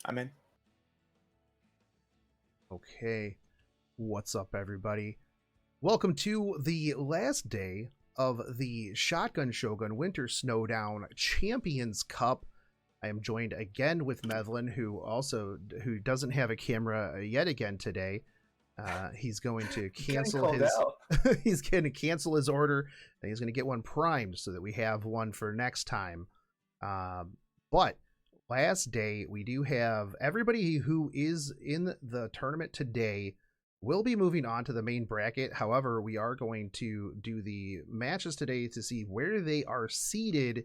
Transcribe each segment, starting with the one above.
I'm in. Okay, what's up, everybody? Welcome to the last day of the Shotgun Shogun Winter Snowdown Champions Cup. I am joined again with Mevlin, who doesn't have a camera yet again today. He's going to Getting cancel called his out. he's going to cancel his order, and he's going to get one primed so that we have one for next time. But last day, we do have everybody who is in the tournament today will be moving on to the main bracket. However, we are going to do the matches today to see where they are seeded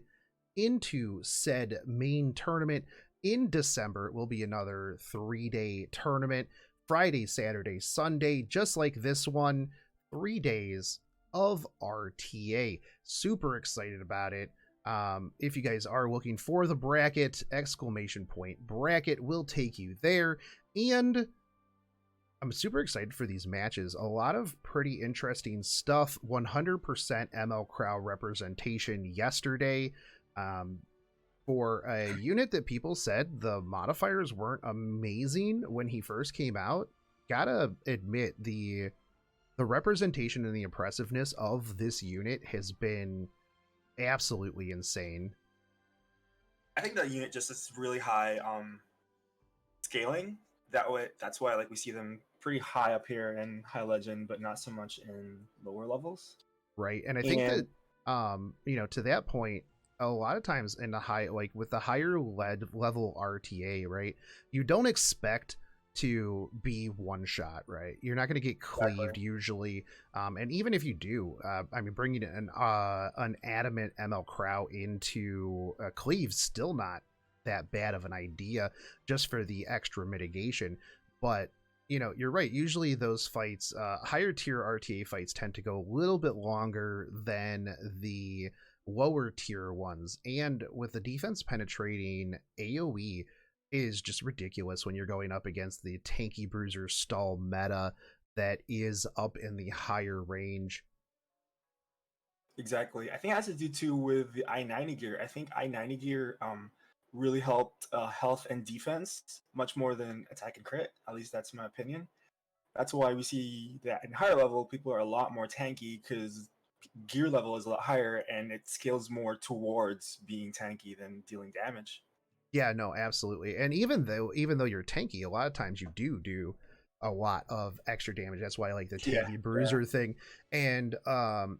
into said main tournament. In December, it will be another 3-day tournament. Friday, Saturday, Sunday, just like this one, 3 days of RTA. Super excited about it. If you guys are looking for the bracket, !bracket will take you there. And I'm super excited for these matches. A lot of pretty interesting stuff. 100% ML crowd representation yesterday. For a unit that people said the modifiers weren't amazing when he first came out, gotta admit the representation and the impressiveness of this unit has been absolutely insane. I think that unit just is really high scaling. That's why we see them pretty high up here in high legend, but not so much in lower levels. Right. And I think that to that point, a lot of times in the high, like with the higher level RTA, right, you don't expect to be one shot, right? You're not going to get cleaved usually, and even if you do, bringing an adamant ML Crow into cleave still not that bad of an idea, just for the extra mitigation. But you're right, usually those fights, higher tier RTA fights, tend to go a little bit longer than the lower tier ones, and with the defense penetrating AoE is just ridiculous when you're going up against the tanky bruiser stall meta that is up in the higher range. Exactly. I think it has to do too with the I-90 gear. I think I-90 gear really helped health and defense much more than attack and crit. At least that's my opinion. That's why we see that in higher level, people are a lot more tanky because gear level is a lot higher and it scales more towards being tanky than dealing damage. Yeah, no, absolutely. And even though you're tanky, a lot of times you do a lot of extra damage. That's why I like the tanky bruiser thing. And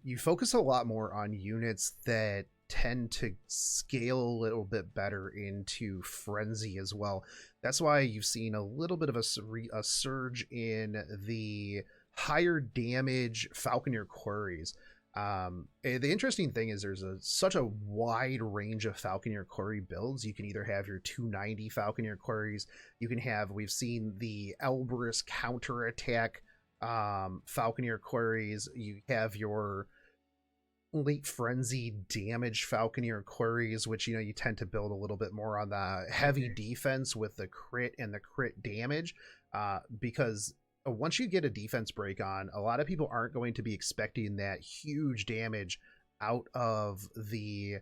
you focus a lot more on units that tend to scale a little bit better into frenzy as well. That's why you've seen a little bit of a surge in the higher damage Falconeer Quarries. The interesting thing is there's such a wide range of Falconeer Quarry builds. You can either have your 290 Falconeer Quarries, we've seen the Elbrus counterattack Falconeer Quarries, you have your late frenzy damage Falconeer Quarries, which you tend to build a little bit more on the heavy defense with the crit and the crit damage, because once you get a defense break on, a lot of people aren't going to be expecting that huge damage out of the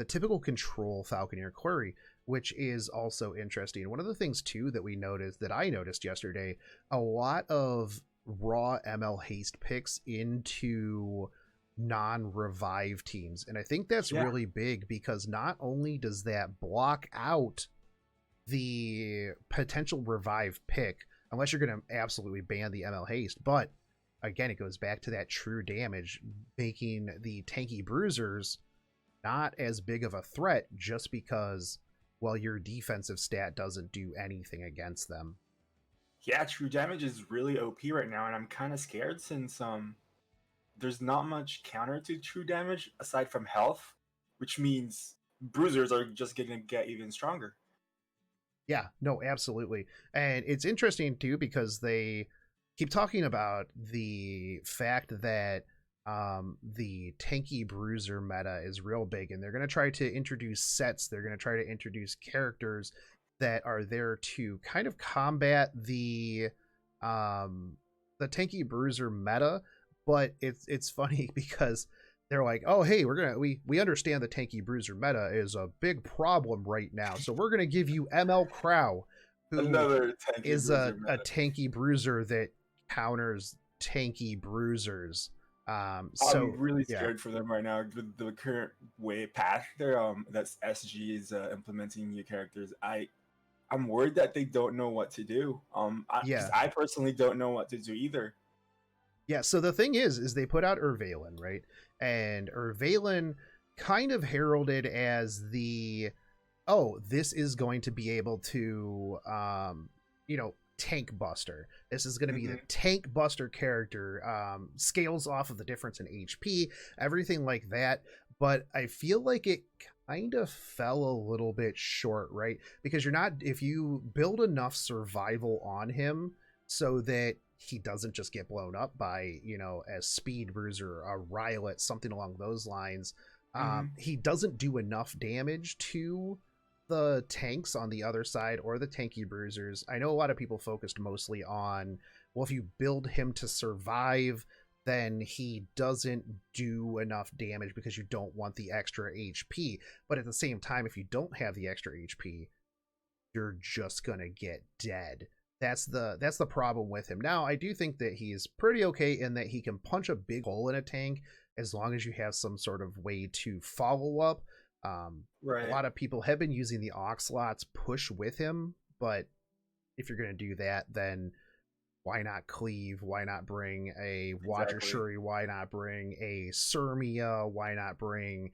typical control Falconeer Quarry, which is also interesting. One of the things too that I noticed yesterday, a lot of raw ML haste picks into non-revive teams, and I think that's really big, because not only does that block out the potential revive pick, unless you're going to absolutely ban the ML haste, but again, it goes back to that true damage, making the tanky bruisers not as big of a threat just because, well, your defensive stat doesn't do anything against them. Yeah, true damage is really OP right now, and I'm kind of scared since there's not much counter to true damage aside from health, which means bruisers are just going to get even stronger. Yeah, no, absolutely. And it's interesting too, because they keep talking about the fact that the tanky bruiser meta is real big, and they're going to try to introduce sets, they're going to try to introduce characters that are there to kind of combat the tanky bruiser meta. But it's funny because they're like, oh, hey, we understand the tanky bruiser meta is a big problem right now, so we're gonna give you ML Crow, who Another tanky is bruiser a meta. tanky bruiser that counters tanky bruisers. I'm So really yeah, scared for them right now. The current way path they're that's SG is implementing new characters. I'm worried that they don't know what to do. Because yeah, I personally don't know what to do either. yeah. So the thing is they put out Urvalen, right? And Urvalen kind of heralded as the, oh, this is going to be able to, tank buster. This is going to be the Hmm. tank buster character. Scales off of the difference in HP, everything like that. But I feel like it kind of fell a little bit short, right? Because you're not, if you build enough survival on him so that he doesn't just get blown up by, a speed bruiser, a Rylet, something along those lines. Hmm. He doesn't do enough damage to the tanks on the other side or the tanky bruisers. I know a lot of people focused mostly on, well, if you build him to survive, then he doesn't do enough damage because you don't want the extra HP. But at the same time, if you don't have the extra HP, you're just gonna get dead. That's the problem with him. Now, I do think that he's pretty okay in that he can punch a big hole in a tank as long as you have some sort of way to follow up. A Right. lot of people have been using the Oxlots push with him, but if you're gonna do that, then why not cleave? Why not bring a Watcher Exactly. Shuri? Why not bring a Surmia? Why not bring,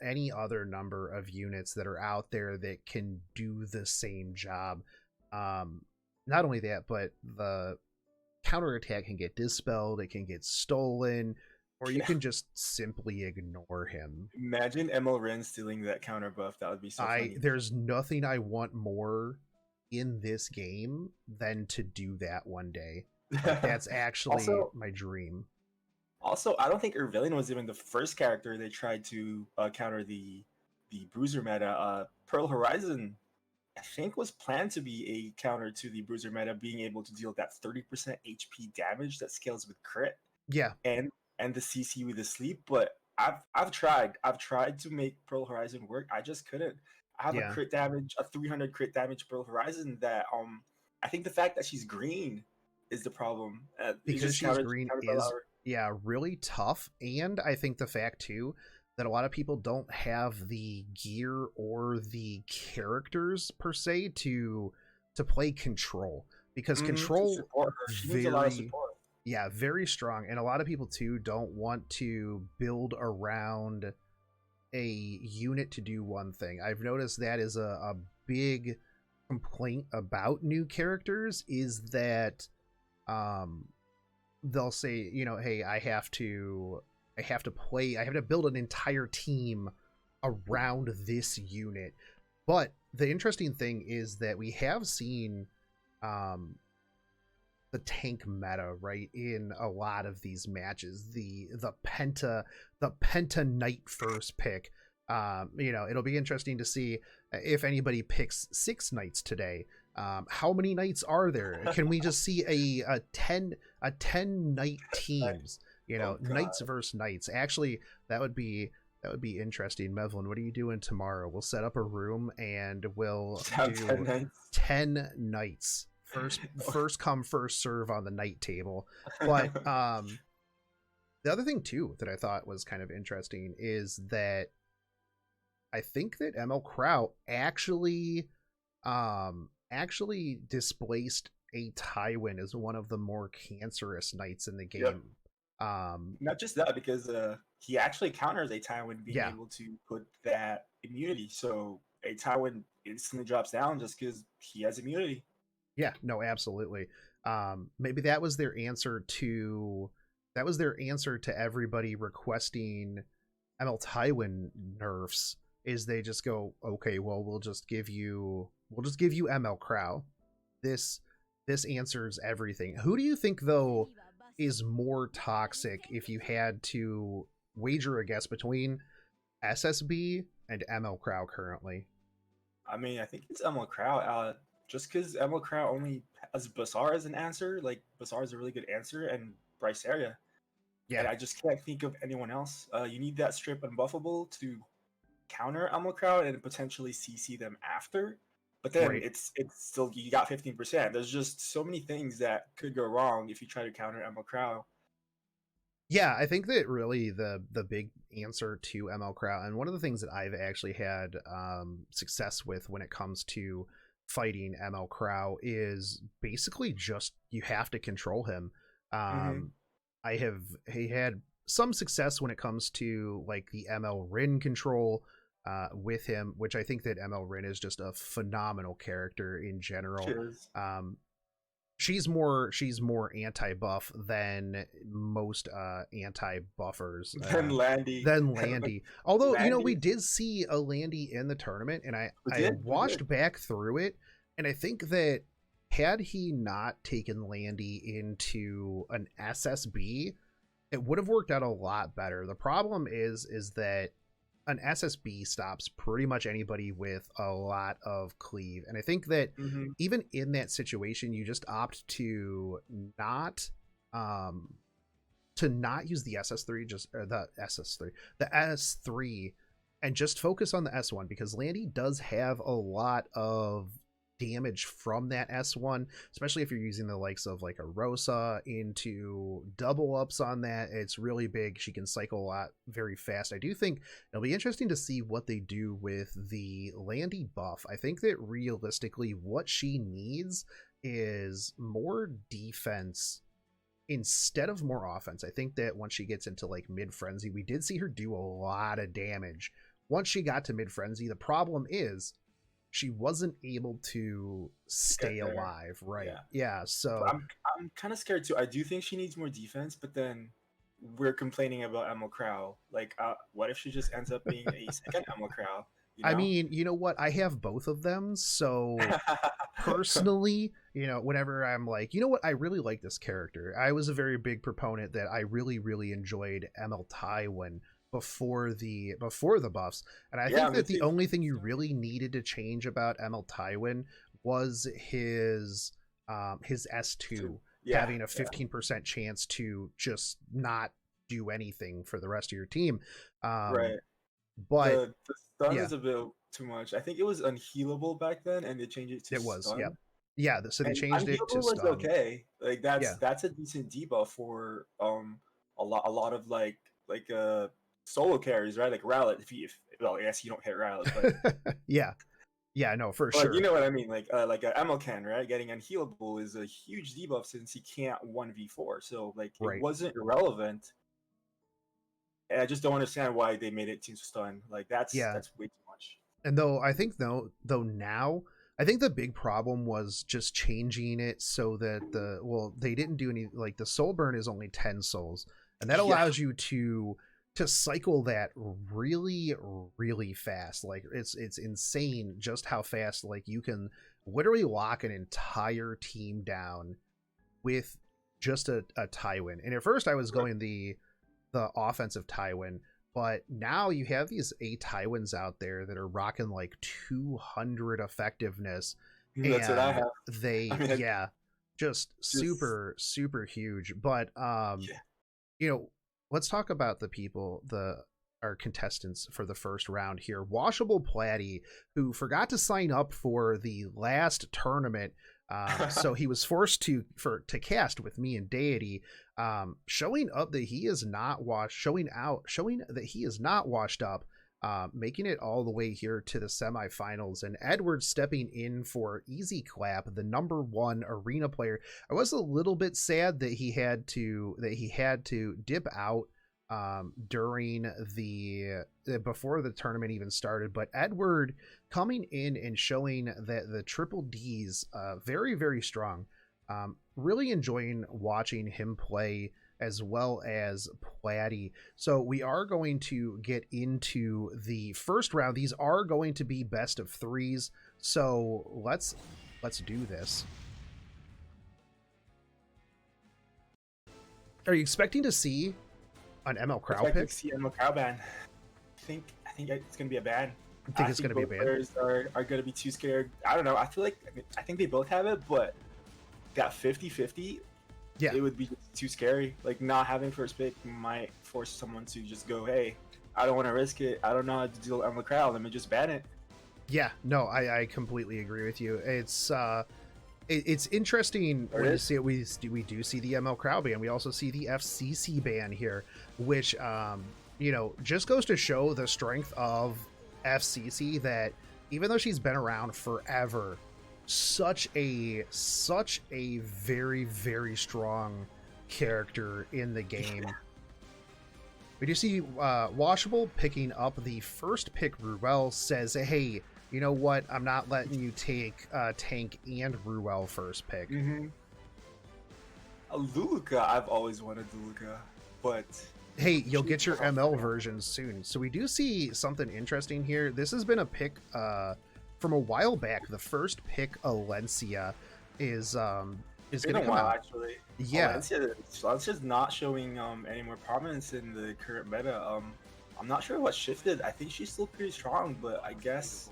any other number of units that are out there that can do the same job? Um, Not only that, but the counterattack can get dispelled, it can get stolen, or you Yeah. can just simply ignore him. Imagine ML Ren stealing that counter buff. That would be so funny. There's nothing I want more in this game than to do that one day. Like, that's actually Also, my dream. I don't think Irvilion was even the first character they tried to counter the bruiser meta. Pearl Horizon, I think, was planned to be a counter to the bruiser meta, being able to deal that 30% HP damage that scales with crit Yeah, and the CC with the sleep. But I've tried to make Pearl Horizon work. I just couldn't. I have yeah, a 300 crit damage Pearl Horizon that I think the fact that she's green is the problem. It's because just she's green countered by is, our. yeah, really tough. And I think the fact too that a lot of people don't have the gear or the characters per se to play control, because To control support her. She needs a lot of very, support. yeah, very strong. And a lot of people too don't want to build around a unit to do one thing. I've noticed that is a big complaint about new characters, is that um they'll say, hey, I have to build an entire team around this unit. But the interesting thing is that we have seen um the tank meta, right, in a lot of these matches. The penta knight first pick. It'll be interesting to see if anybody picks 6 knights today. How many knights are there? Can we just see a 10 knight teams? Oh god. Knights versus knights. Actually, that would be interesting. Mevlin, what are you doing tomorrow? We'll set up a room and we'll Have 10 do nights. 10 knights. First come, first serve on the night table. But the other thing too that I thought was kind of interesting is that I think that ML Crow actually displaced a Tywin as one of the more cancerous knights in the Yep. game. Um Not just that, because he actually counters a Tywin being yeah, able to put that immunity. So a Tywin instantly drops down just because he has immunity. yeah, no, absolutely. Maybe that was their answer to everybody requesting ML Tywin nerfs, is they just go, okay, well, we'll just give you ML Crow. This this answers everything. Who do you think though is more toxic, if you had to wager a guess, between SSB and ML Crow currently? I mean, I think it's Emil Crow. Just because Emil Crow only has Basar as an answer, like Basar is a really good answer, and Bryce Area. And Yeah, I just can't think of anyone else. You need that strip unbuffable to counter Emil Crow and potentially CC them after. But then Right. it's still, you got 15%. There's just so many things that could go wrong if you try to counter ML Crow. Yeah, I think that really the big answer to ML Crow, and one of the things that I've actually had success with when it comes to fighting ML Crow is basically just you have to control him. Mm-hmm. He had some success when it comes to like the ML Rin control with him, which I think that ML Rin is just a phenomenal character in general. Cheers. She's more anti-buff than most anti-buffers Then Landy. than Landy. Although, you know, we Landy. did see a Landy in the tournament, and I We watched did. back through it, and I think that had he not taken Landy into an SSB, it would have worked out a lot better. The problem is that an SSB stops pretty much anybody with a lot of cleave. And I think that Mm-hmm. even in that situation, you just opt not um to not use the SS3, just or the SS3, the S3, and just focus on the S1 because Landy does have a lot of damage from that S1, especially if you're using the likes of like a Rosa into double ups on that. It's really big. She can cycle a lot very fast. I do think it'll be interesting to see what they do with the Landy buff. I think that realistically, what she needs is more defense instead of more offense. I think that once she gets into like mid frenzy, we did see her do a lot of damage. Once she got to mid frenzy, the problem is she wasn't able to stay alive, right? Yeah, so But I'm kind of scared too. I do think she needs more defense, but then we're complaining about Emma Crow. Like, what if she just ends up being a second Emma Crow? You I know? mean, you know what? I have both of them, so personally, you know, whenever I'm like, you know what, I really like this character. I was a very big proponent that I really enjoyed ML Tywin before the buffs, and I Yeah, think me that the too. only thing you really needed to change about ML Tywin was his S2 Yeah, having a 15% chance to just not do anything for the rest of your team. Um, right. but The stun yeah, is a bit too much. I think it was unhealable back then, and they changed it to it was. Yep. stun. Yeah. So they And changed it to unhealable was stun. okay. Like Yeah. that's a decent debuff for a lot of solo carries, right? Like Rowlet. If well, I guess you don't hit Rowlet, but Yeah. Yeah. No, for But you sure. know what I mean, like a Emelcan, right? Getting unhealable is a huge debuff since he can't 1v4. So like it Right. wasn't irrelevant. And I just don't understand why they made it to stun. Like Yeah. that's way too much. And though I think though now I think the big problem was just changing it so that they didn't do any, like the soul burn is only 10 souls, and that Yeah, allows you to cycle that really fast. Like it's insane just how fast like you can literally lock an entire team down with just a Tywin. And at first I was going the offensive Tywin, but now you have these 8 Tywins out there that are rocking like 200 effectiveness, that's what I and have. I they, mean, yeah, just just super huge. But yeah, you know, let's talk about the people, the our contestants for the first round here. Washable Platty, who forgot to sign up for the last tournament, so he was forced to cast with me and Deity, showing up that he is not showing that he is not washed up, making it all the way here to the semifinals, and Edward stepping in for Easy Clap, the #1 arena player. I was a little bit sad that he had to dip out during the before the tournament even started, but Edward coming in and showing that the triple D's very strong. Really enjoying watching him play, as well as Platty. So we are going to get into the first round. These are going to be best of 3s. So let's do this. Are you expecting to see an ML Crow expecting pick? to see Emma Crow ban. I think it's gonna be a ban. I think I it's think going to be a both ban. players are gonna be too scared. I don't know. I think they both have it, but that 50-50, Yeah. it would be too scary. Like not having first pick might force someone to just go, hey, I don't want to risk it. I don't know how to deal with Emma Crowd. Let me just ban it. Yeah, no, I completely agree with you. It's interesting when you see it. We do see the ML crowd ban. We also see the FCC ban here, which just goes to show the strength of FCC, that even though she's been around forever, such a very, very strong character in the game. We do see Washable picking up the first pick. Ruel says, hey, you know what? I'm not letting you take Tank and Ruel first pick. Luluka, I've always wanted Luluka, but... Hey, you'll get your ML version soon. So we do see something interesting here. This has been a pick from a while back. The first pick, Alencia, is going to come out. Actually. Yeah. Alencia's not showing any more prominence in the current meta. I'm not sure what shifted. I think she's still pretty strong, but I guess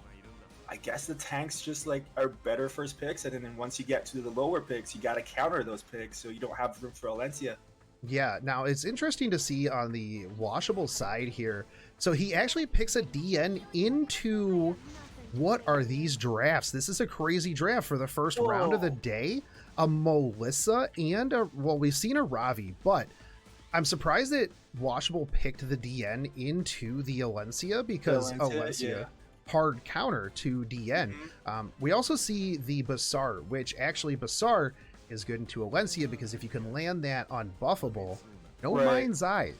the tanks just like are better first picks, and then once you get to the lower picks, you got to counter those picks, so you don't have room for Alencia. Yeah, now it's interesting to see on the Washable side here. So he actually picks a DN into, what are these drafts? This is a crazy draft for the first round of the day. A Melissa and we've seen a Ravi, but I'm surprised that Washable picked the DN into the Alencia, because Alencia hard counter to DN. We also see the Basar, which actually Basar is good into Alencia, because if you can land that on buffable, no mind's eye.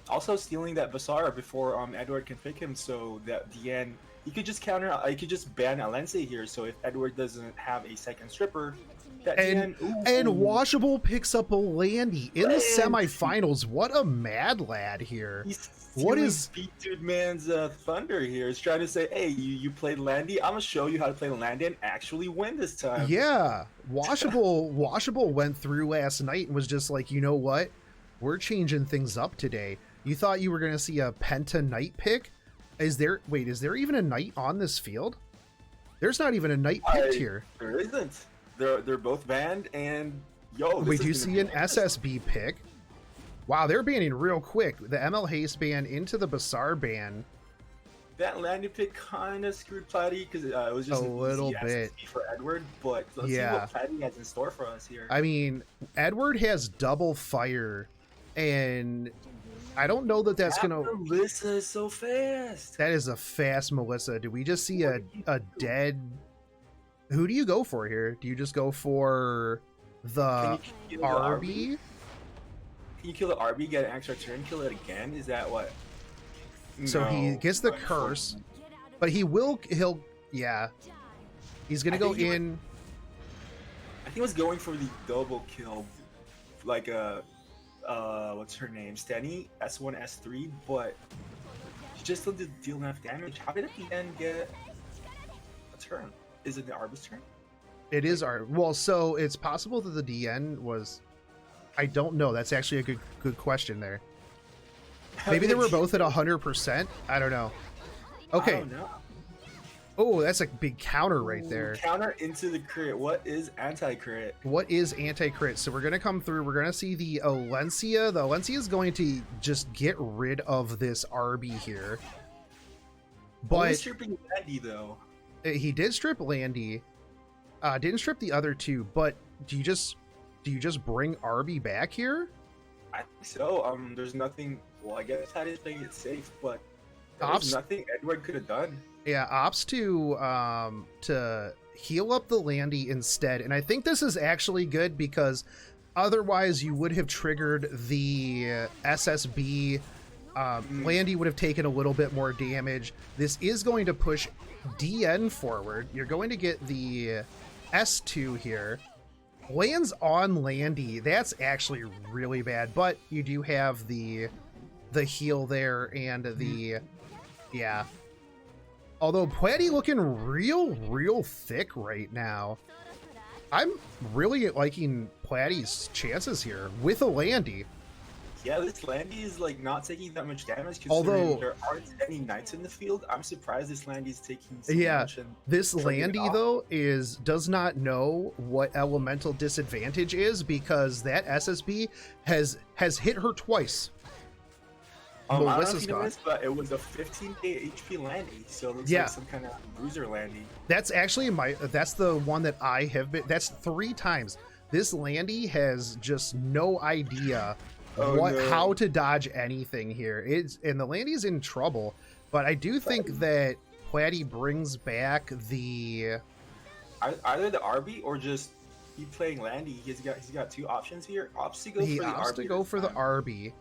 Also stealing that Basar before Edward can pick him, so that DN, you could just counter, you could just ban Alencia here, so if Edward doesn't have a second stripper, that and Washable picks up a Landy in the semifinals. What a mad lad here. What is Beat Dude Man's thunder here? Is trying to say, hey, you played Landy, I'm gonna show you how to play Landy and actually win this time. Yeah, Washable went through last night and was just like, you know what, we're changing things up today. You thought you were gonna see a Penta Knight pick? Is there even a Knight on this field? There's not even a Knight picked here. There isn't. They're both banned, and we do see an SSB pick. Wow, they're banning real quick. The ML Haste ban into the Basar ban. That landing pick kind of screwed Platy, because it was just a little bit for Edward, but let's see what Platy has in store for us here. I mean, Edward has double fire, and I don't know that that's gonna... Melissa is so fast. That is a fast Melissa. Do we just see a dead... Who do you go for here? Do you just go for the RB? Can you kill the RB, get an extra turn, kill it again? Is that what? So he gets the curse, but he's gonna go in. I think he was going for the double kill, like what's her name, Stenny, S1, S3, but she just still did deal enough damage. How did at the end get a turn? Is it the Arby's turn? It is well, so it's possible that the DN was... I don't know. That's actually a good question there. Maybe they were both at 100%. I don't know. Okay. I don't know. Oh, that's a big counter right there. Counter into the crit. What is anti-crit? What is anti-crit? So we're going to come through. We're going to see the Alencia. The Alencia is going to just get rid of this RB here. But he's stripping Landy, though. He did strip Landy. Didn't strip the other two, but do you just bring RB back here? I think so. There's nothing. Well, I guess I didn't think it's safe, but there's nothing Edward could have done. Yeah, opts to heal up the Landy instead, and I think this is actually good, because otherwise you would have triggered the SSB. Landy would have taken a little bit more damage. This is going to push DN forward. You're going to get the S2 here. Lands on Landy. That's actually really bad, but you do have the heal there and the although Platy looking real thick right now. I'm really liking Platy's chances here with a Landy. Yeah, this Landy is like not taking that much damage, considering there aren't any knights in the field. I'm surprised this Landy is taking so much. This Landy though does not know what elemental disadvantage is, because that SSB has hit her twice. I don't know if Melissa's you know gone. this, but it was a 15k HP Landy, so it looks Yeah. like some kind of bruiser Landy. That's actually that's the one that I have been. That's 3 times. This Landy has just no idea how to dodge anything here. And the Landy's in trouble, but I do think that Platty brings back the either the RB or just keep playing Landy. He's got 2 options here. He opts to go for the RB,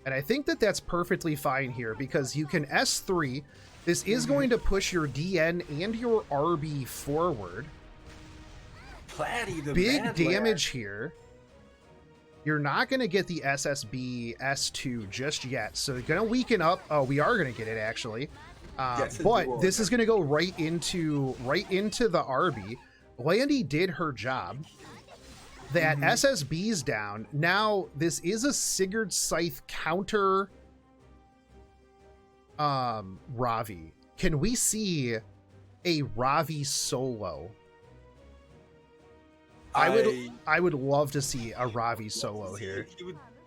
and I think that that's perfectly fine here because you can S3. This is going to push your DN and your RB forward. Platty, the big damage here. You're not going to get the SSB S2 just yet, so you're going to weaken up. Oh, we are going to get it actually, but this is going to go right into the RB. Landy did her job. That SSB's down. Now this is a Sigurd Scythe counter. Ravi. Can we see a Ravi solo? I would love to see a Ravi solo here.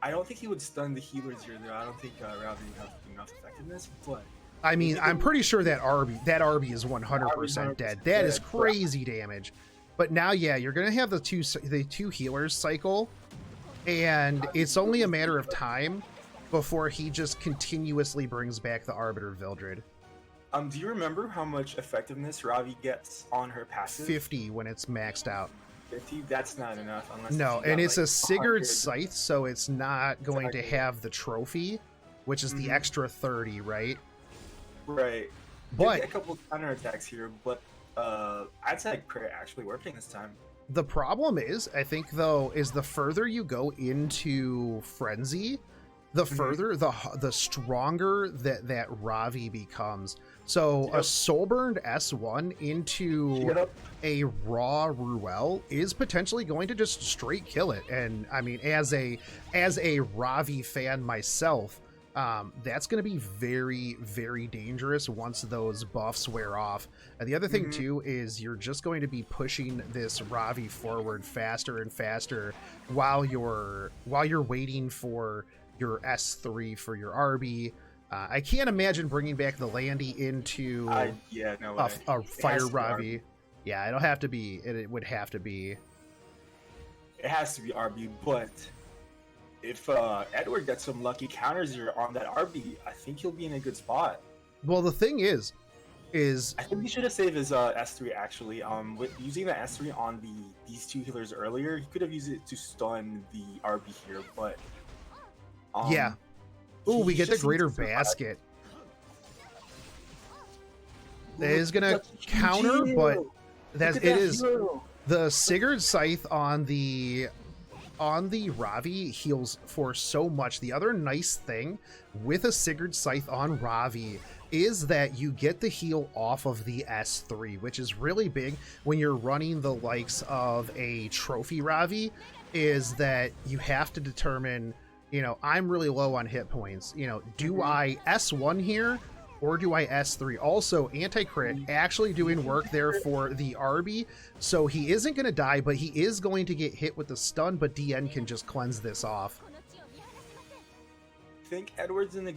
I don't think he would stun the healers here, though. I don't think Ravi would have enough effectiveness, but I mean, I'm pretty sure that RB is 100% dead. That is crazy damage. But now, yeah, you're gonna have the two healers cycle, and it's only a matter of time before he just continuously brings back the Arbiter Vildred. Do you remember how much effectiveness Ravi gets on her passive? 50 when it's maxed out. 50? That's not enough. Unless no, and it's like a Sigurd Scythe, so it's not going to have the trophy, which is the extra 30, right? Right. But get a couple counterattacks here, but I'd say crit actually working this time. The problem is, I think though, is the further you go into Frenzy, the further the stronger that Ravi becomes. So a Soulburned S1 into a raw Ruel is potentially going to just straight kill it. And I mean, as a Ravi fan myself, that's going to be very, very dangerous once those buffs wear off. And the other thing too is you're just going to be pushing this Ravi forward faster and faster while you're waiting for your S3 for your RB. I can't imagine bringing back the Landy into a Fire Ravi. Yeah, it'll have to be. It would have to be. It has to be RB, but if Edward gets some lucky counters here on that RB, I think he'll be in a good spot. Well, the thing is I think he should have saved his S3 actually. With using the S3 on these 2 healers earlier, he could have used it to stun the RB here, but yeah. Ooh, we get the greater basket. That is gonna counter, but it is the Sigurd Scythe on the Ravi heals for so much. The other nice thing with a Sigurd Scythe on Ravi is that you get the heal off of the S3, which is really big when you're running the likes of a trophy Ravi, is that you have to determine, I'm really low on hit points. Do I S1 here or do I S3? Also, anti-crit actually doing work there for the RB, so he isn't going to die, but he is going to get hit with the stun, but DN can just cleanse this off. I think Edward's in a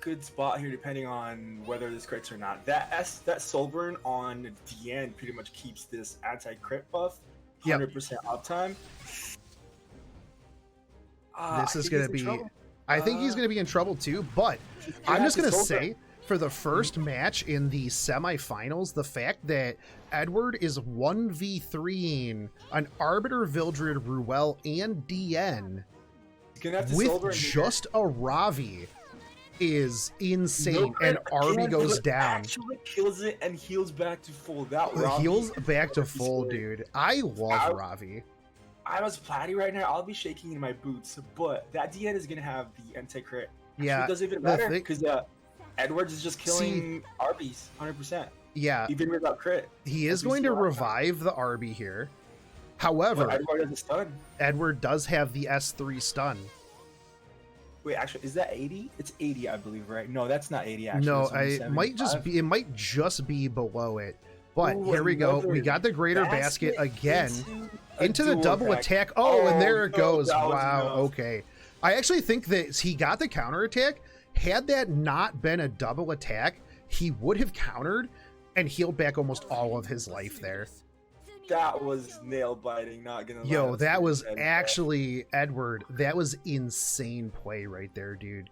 good spot here depending on whether this crits or not. That Soulburn on DN pretty much keeps this anti-crit buff 100% uptime. This is going to be... I think he's going to be in trouble too, but I'm just going to say, for the first match in the semifinals, the fact that Edward is 1v3ing an Arbiter Vildred, Ruel, and DN with just a Ravi is insane, and RB goes down. Actually kills it and heals back to full. That Ravi heals back to full, dude. I love Ravi. I was Platty right now. I'll be shaking in my boots, but that DN is gonna have the anti-crit. Yeah, it doesn't even matter because Edwards is just killing RBs 100%. Yeah, even without crit. He is going to revive the RB here. However, Edward has a stun. Edward does have the S3 stun. Wait, actually, is that 80? It's 80, I believe, right? No, that's not 80. Actually, no, it might just be below it. But here we go. We got the greater basket again into the double attack. Oh, and there it goes. Wow. Okay. I actually think that he got the counter attack. Had that not been a double attack, he would have countered and healed back almost all of his life there. That was nail biting, not gonna lie. Yo, that was actually, Edward, that was insane play right there, dude.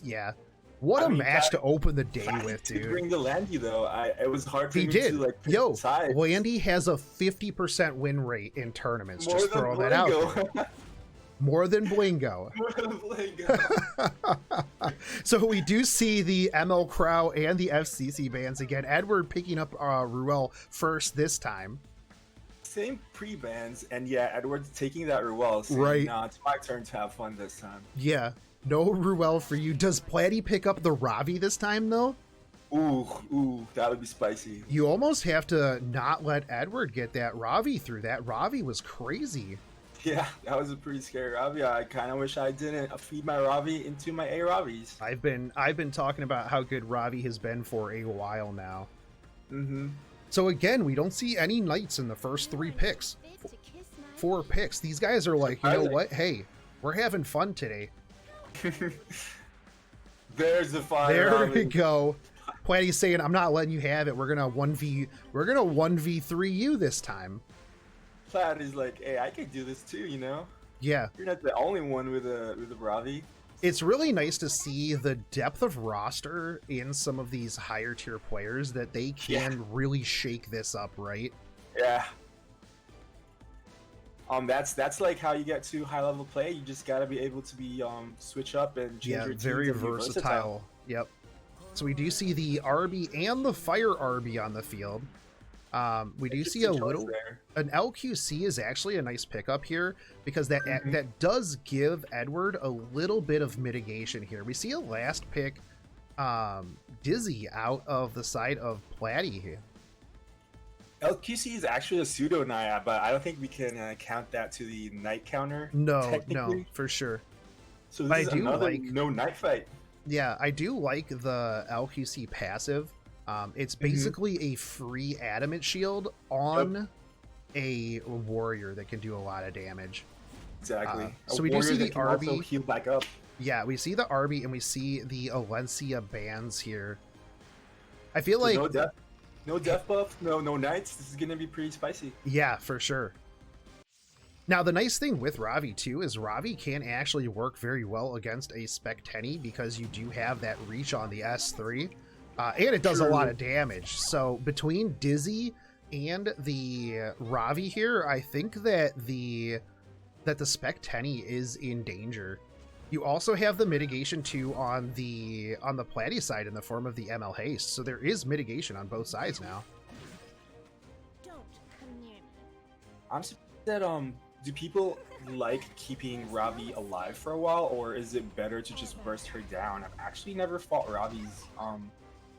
Yeah. What a match to open the day with, dude. Bring the Landy though, it was hard for me to like pick Yo, sides. Landy has a 50% win rate in tournaments. Just throw that out there. More than Blingo. More than Blingo. So we do see the ML Crow and the FCC bans again. Edward picking up Ruel first this time. Same pre-bans, and yeah, Edward's taking that Ruel. Saying, right. Nah, it's my turn to have fun this time. Yeah, no Ruel for you. Does Platty pick up the Ravi this time though? Ooh, that would be spicy. You almost have to not let Edward get that Ravi through. That Ravi was crazy. Yeah, that was a pretty scary Ravi. I kind of wish I didn't feed my Ravi into my A Ravis. I've been talking about how good Ravi has been for a while now. Mm-hmm. So again, we don't see any knights in the first 3 picks. 4 picks. These guys are like, you know what? Hey, we're having fun today. There's the fire. There we go. Platty's saying, I'm not letting you have it. We're gonna 1v3 you this time. Platt is like, hey, I could do this too, you know? Yeah. You're not the only one with a Ravi. It's really nice to see the depth of roster in some of these higher tier players that they can really shake this up, right? Yeah. That's like how you get to high level play. You just gotta be able to be switch up and change your very versatile. Yep. So we do see the RB and the Fire RB on the field. We do see a little an LQC is actually a nice pickup here because that that does give Edward a little bit of mitigation here. We see a last pick Dizzy out of the side of Platty here. LQC is actually a pseudo Naya, but I don't think we can count that to the Knight counter. No, for sure. So this is another no Knight fight. Yeah, I do like the LQC passive. It's basically a free adamant shield on a warrior that can do a lot of damage. Exactly. So we do see the RB also heal back up. Yeah, we see the RB and we see the Alencia bans here. I feel like no death buff, no knights. This is gonna be pretty spicy. Yeah, for sure. Now the nice thing with Ravi too is Ravi can actually work very well against a Spec Tenny because you do have that reach on the S3. And it does a lot of damage. So between Dizzy and the Ravi here, I think that the Spec Tenny is in danger. You also have the mitigation too on the Platty side in the form of the ML Haste. So there is mitigation on both sides now. I'm that do people like keeping Ravi alive for a while, or is it better to just burst her down? I've actually never fought Ravi's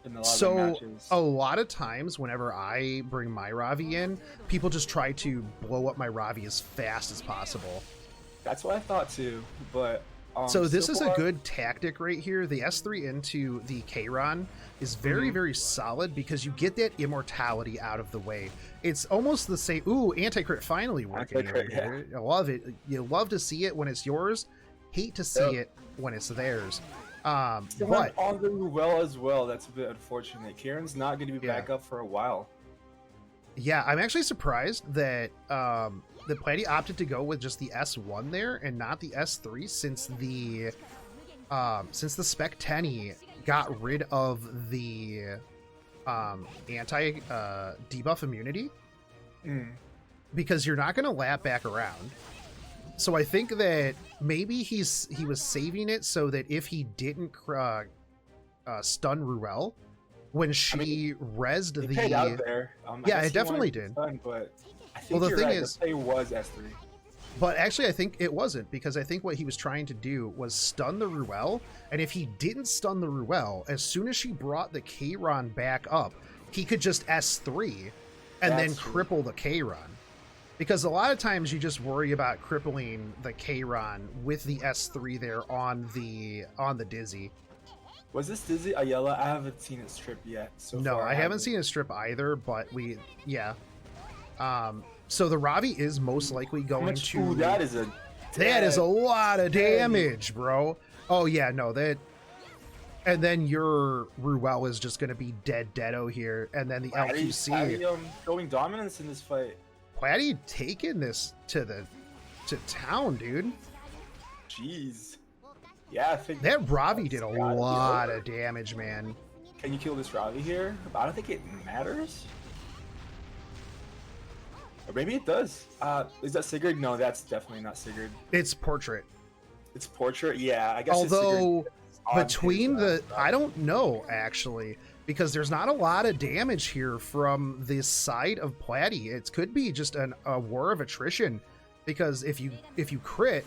in a lot of matches. A lot of times whenever I bring my Ravi in, people just try to blow up my Ravi as fast as possible. That's what I thought too, but so this is a good tactic right here. The S3 into the Kayron is very, very solid because you get that immortality out of the way. It's almost the same. Ooh, anti-crit finally working over here. I love it. You love to see it when it's yours. Hate to see it when it's theirs. But on the well as well. That's a bit unfortunate. Karen's not going to be back up for a while. Yeah, I'm actually surprised that the Platty opted to go with just the S1 there and not the S3 since the Spec Tenny got rid of the anti debuff immunity because you're not going to lap back around. So I think that maybe he was saving it so that if he didn't stun Ruel when she rezzed the paid out there. Yeah, it definitely did. Stun, but I think well, the thing right. is, it was S3. But actually, I think it wasn't, because I think what he was trying to do was stun the Ruel, and if he didn't stun the Ruel, as soon as she brought the Kayron back up, he could just S3 and then cripple the Kayron. Because a lot of times you just worry about crippling the Kayron with the S3 there on the Dizzy. Was this Dizzy Ayala? I haven't seen it strip yet. No, I haven't seen it strip either, but so the Ravi is most likely going to... Ooh, that is a lot of damage, bro. Oh yeah, no, And then your Ruel is just going to be deado here. And then the LQC. Platty, showing dominance in this fight. Platty taking this to town, dude. Jeez. Yeah, I think that Ravi did a lot of damage, man. Can you kill this Ravi here? I don't think it matters. Or maybe it does. Is that Sigurd? No, that's definitely not Sigurd. It's Portrait. It's Portrait? Yeah, I guess although between the... I don't know, actually, because there's not a lot of damage here from this side of Platty. It could be just a war of attrition, because if you crit,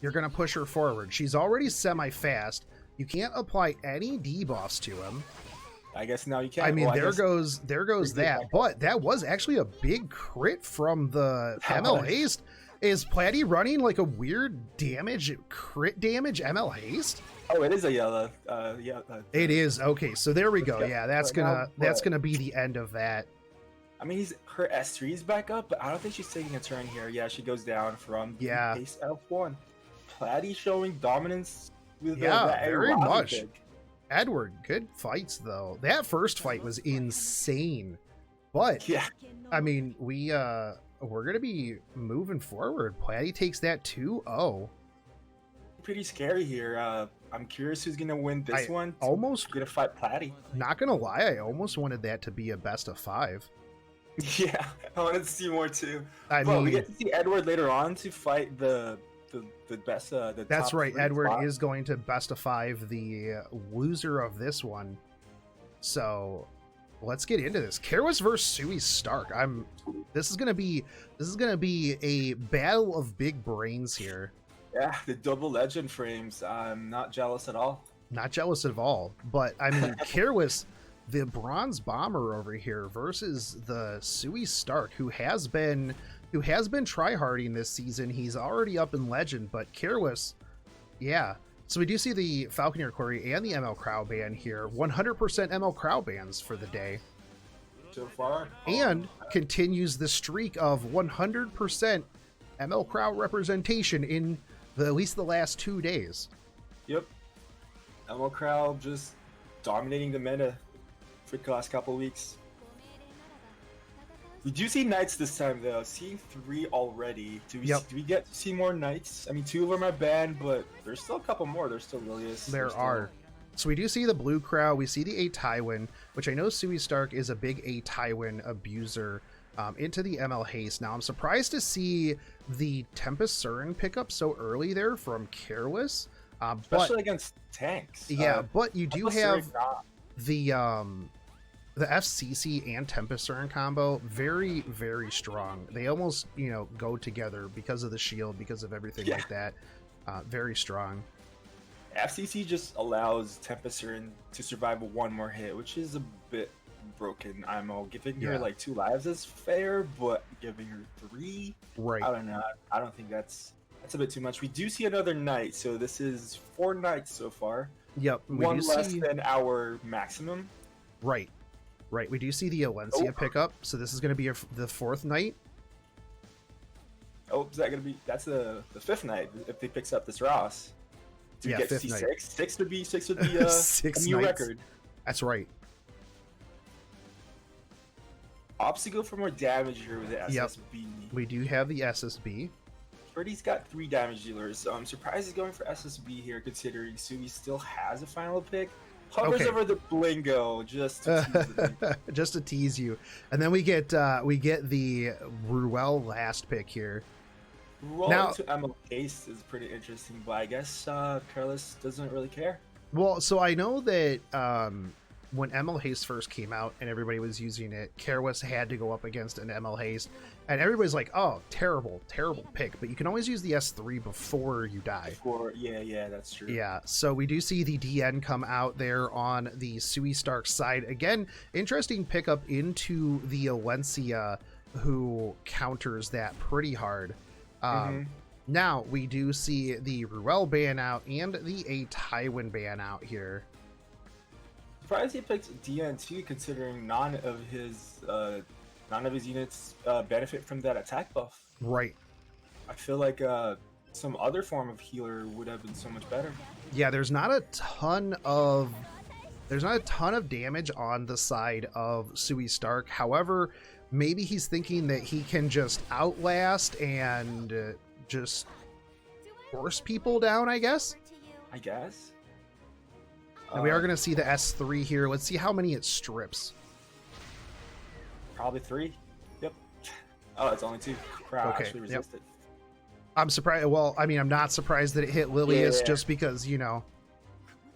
you're going to push her forward. She's already semi-fast. You can't apply any debuffs to him. I guess now you can. I mean, well, there goes that. But that was actually a big crit from the ML Haste. Is Platty running like a weird crit damage ML Haste? Oh, it is a yellow. It is. Okay, so there we go. Yeah, that's gonna be the end of that. I mean, her S3 is back up, but I don't think she's taking a turn here. Yeah, she goes down from base F1. Platty showing dominance with very much. Pick. Edward, good fights though. That first fight was insane, but I mean, we're gonna be moving forward. Platty takes that 2-0. Pretty scary here. I'm curious who's gonna win this one. Almost gonna fight Platty. Not gonna lie, I almost wanted that to be a best of 5. Yeah, I wanted to see more too. But we get to see Edward later on to fight the best. That's right. Edward is going to best of 5 the loser of this one. So let's get into this. Karwas versus Sui Stark. This is gonna be a battle of big brains here. Yeah, the double legend frames. I'm not jealous at all. Not jealous at all. But I mean, Karwas, the bronze bomber over here versus the Sui Stark, who has been tryharding this season. He's already up in legend, but Karwas, yeah. So we do see the Falconeer Quarry and the ML Crow ban here. 100% ML Crow bans for the day. So far. And continues the streak of 100% ML Crow representation in at least the last 2 days. Yep. ML Crow just dominating the meta for the last couple of weeks. We do see knights this time though. Seeing 3 already. Do we get to see more knights? I mean, 2 of them are banned, but there's still a couple more. There's still Lilius. There are. So we do see the Blue Crow. We see the A Tywin, which I know Sui Stark is a big A Tywin abuser into the ML Haste. Now I'm surprised to see the Tempest Surin pick up so early there from Karwas. Especially against tanks. Yeah, but you do have the FCC and Tempest Surin combo, very, very strong. They almost, go together because of the shield, because of everything like that. Very strong. FCC just allows Tempest Surin to survive 1 more hit, which is a bit broken. I'm giving her like 2 lives is fair, but giving her 3, right? I don't know. I don't think that's a bit too much. We do see another knight, so this is 4 knights so far. Yep, 1 less than our maximum. Right. We do see the Alencia pickup, so this is going to be the 4th knight. Oh, is that going to be? That's the 5th knight if he picks up this Ross. Do we get to see 6? 6 would be 6 would be a new record. That's right. Opts to go for more damage here with the SSB. Yep. We do have the SSB. Freddy's got 3 damage dealers, so I'm surprised he's going for SSB here, considering Sui still has a final pick. Hovers over the Blingo just to tease just to tease you, and then we get the Ruel last pick here. Ruel now, to ML Case is pretty interesting, but I guess Carlos doesn't really care. Well, so I know that when ML Haste first came out and everybody was using it, Karwas had to go up against an ML Haste, and everybody's like, "Oh, terrible pick!" But you can always use the S3 before you die. Yeah, that's true. Yeah, so we do see the DN come out there on the Sui Stark side again. Interesting pickup into the Alencia, who counters that pretty hard. Now we do see the Ruel ban out and the A Tywin ban out here. Surprised he picked DN2, considering none of his units benefit from that attack buff. Right. I feel like some other form of healer would have been so much better. Yeah, there's not a ton of damage on the side of Sui Stark. However, maybe he's thinking that he can just outlast and just force people down, I guess. And we are going to see the S3 here. Let's see how many it strips. Probably 3. Yep. Oh, it's only 2. Crowd actually resisted. I'm surprised. Well, I mean, I'm not surprised that it hit Lilius just because, you know,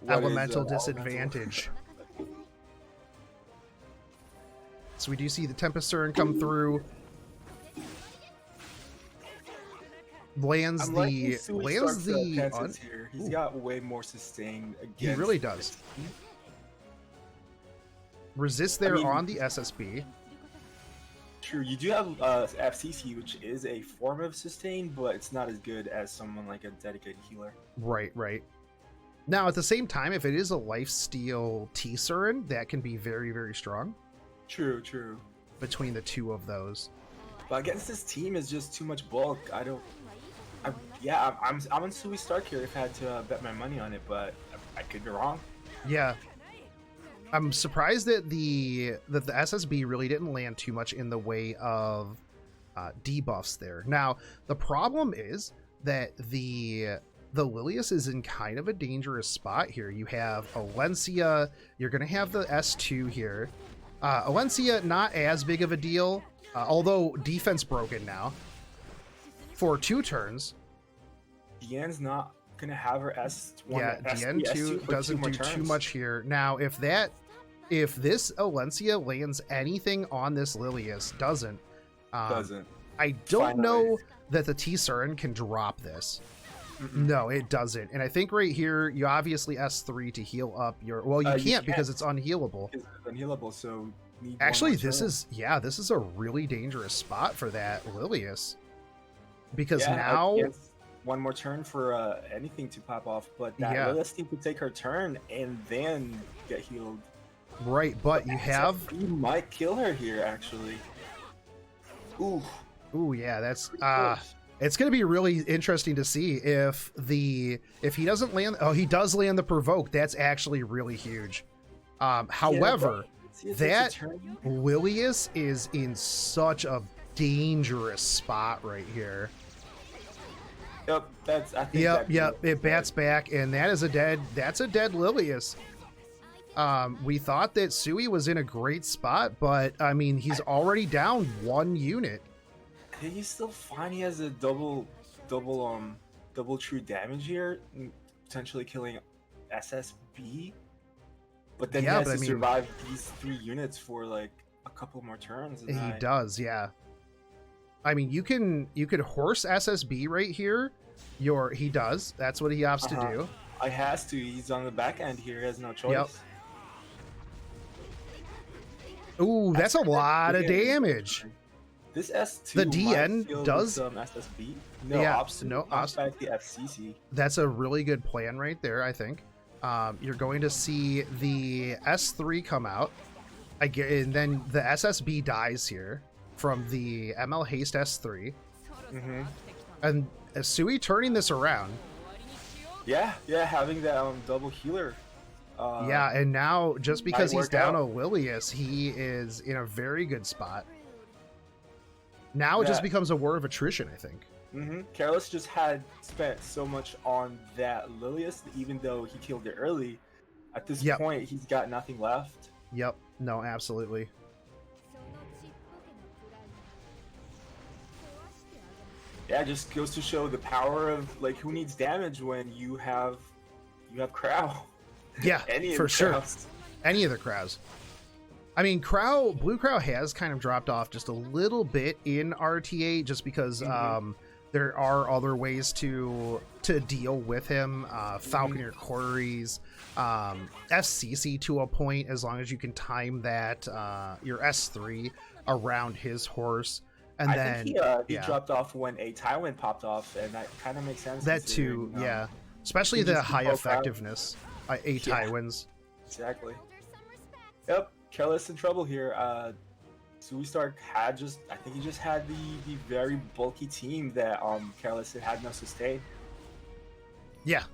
elemental disadvantage. So we do see the Tempest Turn come through. Lands the here. He's got way more sustain against. He really does. Resist there on the SSB. True, you do have FCC, which is a form of sustain, but it's not as good as someone like a dedicated healer. Right, right. Now, at the same time, if it is a lifesteal T-Surin, that can be very, very strong. True, true. Between the two of those. But against this team is just too much bulk. I'm on Sui Stark here if I had to bet my money on it, but I could be wrong. Yeah. I'm surprised that the SSB really didn't land too much in the way of debuffs there. Now, the problem is that the Lilius is in kind of a dangerous spot here. You have Alencia, you're going to have the S2 here. Alencia, not as big of a deal, although defense broken now for 2 turns. Diane's not going to have her S1. Yeah, DN2 doesn't do too much here. Now, if this Alencia lands anything on this Lilius, doesn't. I don't know that the T-Surin can drop this. No, it doesn't. And I think right here, you obviously S3 to heal up your... Well, you can't because it's unhealable. It's unhealable, so... Actually, this is a really dangerous spot for that Lilius. Because now... one more turn for anything to pop off, but that Lilius needs to take her turn and then get healed. Right, but you have... You might kill her here, actually. Ooh. Ooh, yeah, that's... It's going to be really interesting to see if he doesn't land... Oh, he does land the provoke. That's actually really huge. However, that Lilius is in such a dangerous spot right here. Yep, it bats back, and that's a dead Lilius. We thought that Sui was in a great spot, but I mean, he's already down 1 unit. He's still fine. He has a double true damage here, potentially killing SSB. But then he has to survive these 3 units for like a couple more turns. He does, yeah. I mean, you could horse SSB right here. He does. That's what he opts to do. I has to. He's on the back end here. He has no choice. Yep. Ooh, that's a lot of damage. This S2 the DN does SSB. Back the FCC. That's a really good plan right there, I think. You're going to see the S3 come out, and then the SSB dies here from the ML Haste S3. And Sui turning this around. Yeah, having that double healer. And now just because he's down a Lilius, he is in a very good spot. Now it just becomes a war of attrition, I think. Careless just had spent so much on that Lilius, even though he killed it early. At this point, he's got nothing left. Yep. No, absolutely. Yeah, it just goes to show the power of like who needs damage when you have Crow. Yeah, for sure. Any of the Crows. I mean, Blue Crow has kind of dropped off just a little bit in RTA just because there are other ways to deal with him. Falconer Quarries, FCC to a point, as long as you can time that your S3 around his horse. And I think he dropped off when a Tywin popped off, and that kind of makes sense. That too, yeah. Especially the high effectiveness Tywins. Exactly. Yep, Careless in trouble here. Suey Stark had I think he just had the very bulky team that Careless had no sustain. Yeah.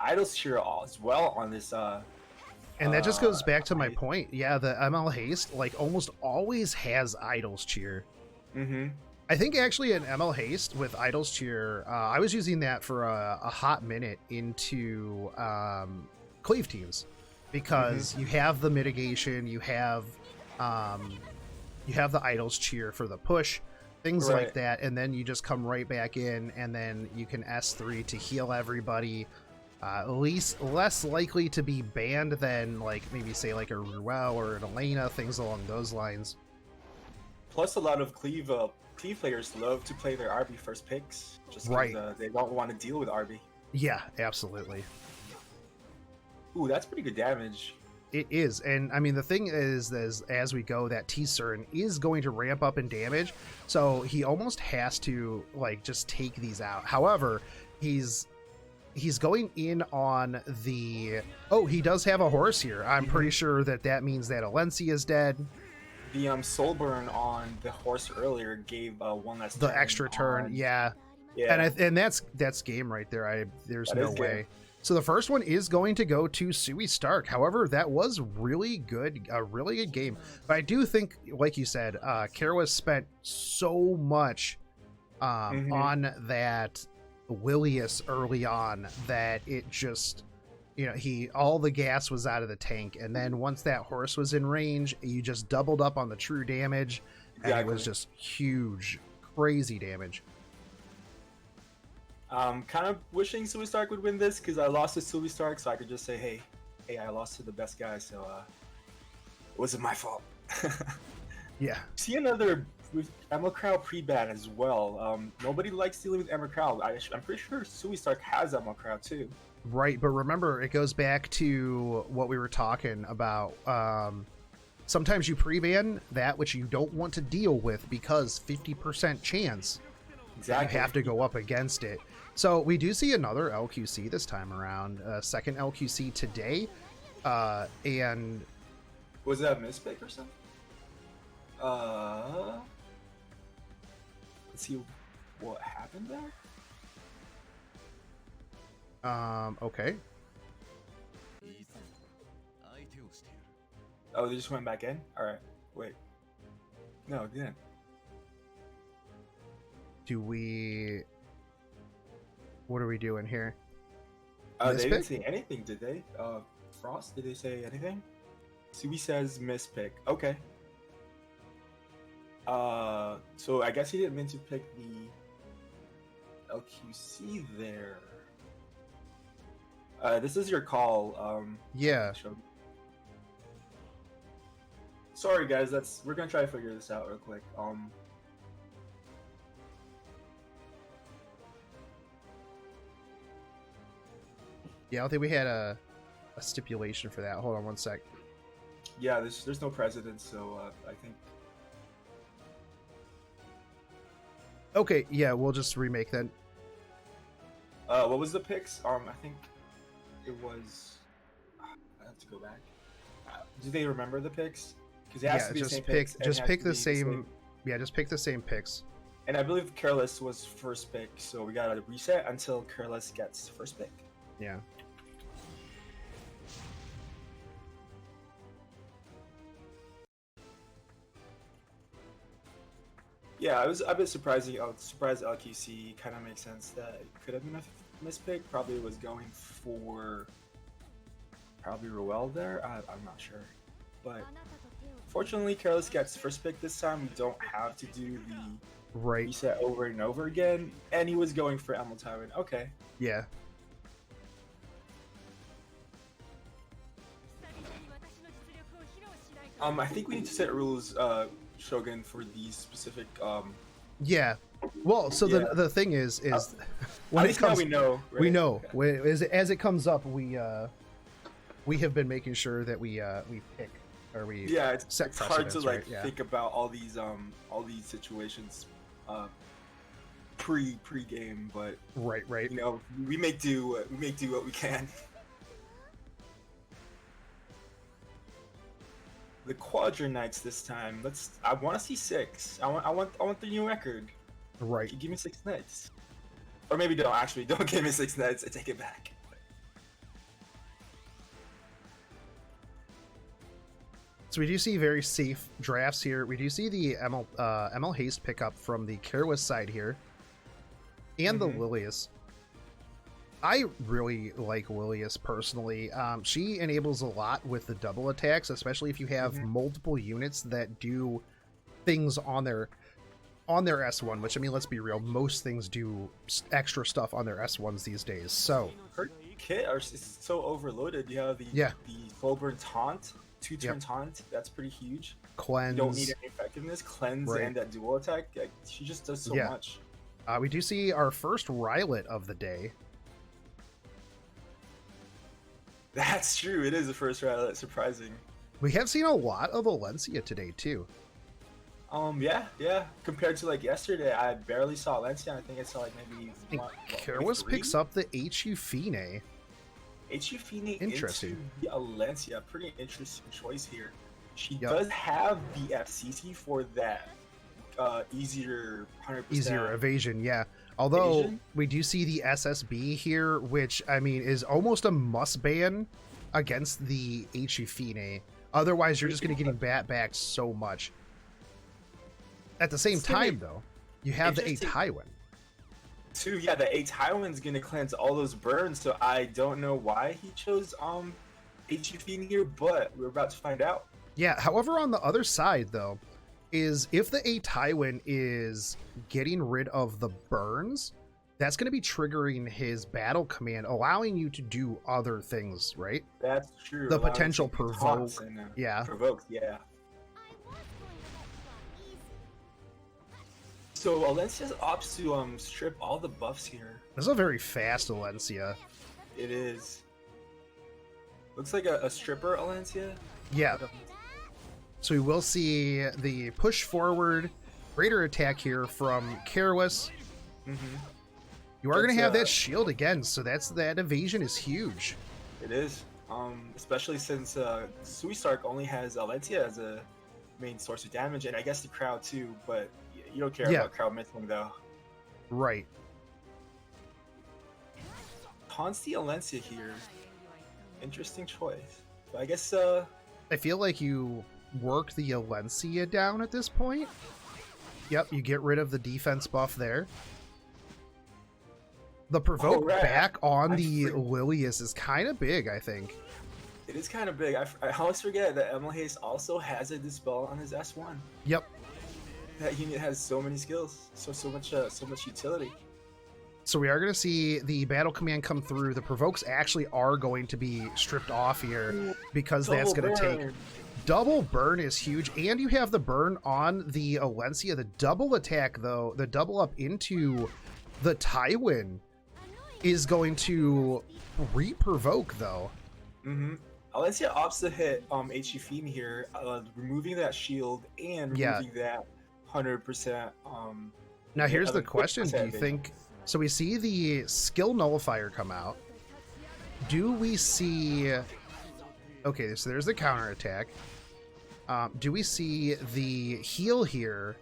Idles cheer as well on this. And that just goes back to my point. Yeah, the ML Haste like almost always has Idles cheer. Mm-hmm. I think actually an ML Haste with Idles cheer, I was using that for a hot minute into cleave teams because you have the mitigation, you have the Idles cheer for the push, things like that, and then you just come right back in, and then you can S3 to heal everybody. At least less likely to be banned than like maybe say like a Ruel or an Elena, things along those lines. Plus, a lot of cleave players love to play their RB first picks, just because they don't want to deal with RB. Yeah, absolutely. Ooh, that's pretty good damage. It is, and I mean the thing is as we go, that T-Cern is going to ramp up in damage, so he almost has to like just take these out. However, he's going in on the... Oh, he does have a horse here. I'm pretty sure that means that Alencia is dead. The soul burn on the horse earlier gave one less the extra turn. Yeah. And that's game right there. There's no way. So the first one is going to go to Suey Stark. However, that was really good, a really good game. But I do think, like you said, Careless spent so much on that Willius early on that it just, you know, all the gas was out of the tank, and then once that horse was in range, you just doubled up on the true damage, and it was just huge, crazy damage. Kind of wishing Suey Stark would win this because I lost to Suey Stark, so I could just say, hey, I lost to the best guy, so it wasn't my fault. Yeah. See another with Emerald Crow pre-ban as well. Nobody likes dealing with Emerald Crow. I'm pretty sure Suey Stark has Emerald Crow too. Right, but remember, it goes back to what we were talking about. Sometimes you pre-ban that which you don't want to deal with because 50% chance you have to go up against it. So we do see another LQC this time around, second LQC today, and... Was that a mispick or something? Let's see what happened there. Okay. Oh, they just went back in? Alright, wait. No, it didn't. What are we doing here? They didn't say anything, did they? Frost, did they say anything? Suey says mispick. Okay. So I guess he didn't mean to pick the LQC there. This is your call. Yeah. Sorry guys, we're gonna try to figure this out real quick. Yeah, I don't think we had a stipulation for that. Hold on one sec. Yeah, there's no precedent, so I think. Okay, yeah, we'll just remake that. What was the picks? I think it was. I have to go back. Do they remember the picks? Because it has to be the same picks. Just pick the same. Yeah, just pick the same picks. And I believe Careless was first pick, so we gotta reset until Careless gets first pick. Yeah. Yeah, I was a bit surprised. Surprised LQC kind of makes sense that it could have been a mispick. Probably was going for Ruel there. I'm not sure, but fortunately, Careless gets first pick this time. We don't have to do the reset over and over again. And he was going for Emerald Tyrant. Okay. Yeah. I think we need to set rules, Shogun, for these specific. Yeah. Well, so the thing is when it comes, we know. Right? We know as it comes up, we have been making sure that we pick or we it's hard to right? think about all these situations pre-game, but right. You know, we make do what we can. the Quadra Knights this time. I want to see 6. I want the new record. Right. Give me 6 Knights. Or maybe don't, actually. Don't give me 6 Knights. I take it back. So we do see very safe drafts here. We do see the ML Haste pickup from the Careless side here. And the Lilius. I really like Lilius personally. She enables a lot with the double attacks, especially if you have multiple units that do things on their S1, which, I mean, let's be real, most things do extra stuff on their S1s these days. So her kit is so overloaded. You have the Fullburn Taunt, 2-turn taunt. That's pretty huge. Cleanse. You don't need any effectiveness. Cleanse and that dual attack. Like, she just does so much. We do see our first Rylet of the day. That's true. It is the first Rylet. Surprising. We have seen a lot of Alencia today too. Yeah. Compared to like yesterday, I barely saw Alencia. I think I saw like maybe. Careless picks up the HU Fine. HU Fine interesting. Into the Alencia. Pretty interesting choice here. She does have the FCC for that easier 100%. Easier evasion, yeah. Although we do see the SSB here, which, I mean, is almost a must ban against the HU Fine. Otherwise, you're just going to get backed so much. At the same time, though, you have the 8 Tywin. Too, yeah, the 8 Tywin's going to cleanse all those burns, so I don't know why he chose HU Fine here, but we're about to find out. Yeah, however, on the other side, though, is if the 8 Tywin is getting rid of the burns, that's going to be triggering his battle command, allowing you to do other things, right? That's true. The potential provoke. Provoke, yeah. So Alencia opts to strip all the buffs here. This is a very fast Alencia. It is. Looks like a stripper Alencia. Yeah. So we will see the push forward, greater attack here from Careless. You are going to have that shield again, so that evasion is huge. It is, especially since Suisark only has Alencia as a main source of damage, and I guess the crowd too, but you don't care about crowd missing though. Right. Taunts the Alencia here. Interesting choice. But I guess I feel like you work the Alencia down at this point. Yep, you get rid of the defense buff there. The provoke back on the Lilius is kind of big, I think. It is kind of big. I always forget that ML Haste also has a Dispel on his S1. Yep. That unit has so many skills, so much utility. So we are going to see the battle command come through. The provokes actually are going to be stripped off here because that's going to take... Double burn is huge, and you have the burn on the Alencia. The double attack, though, the double up into the Tywin is going to re-provoke, though. Alencia opts to hit HU Fine here, removing that shield and removing that 100%. Now here's the question: do you think? So we see the skill nullifier come out. Do we see? Okay, so there's the counter attack. Do we see the heal here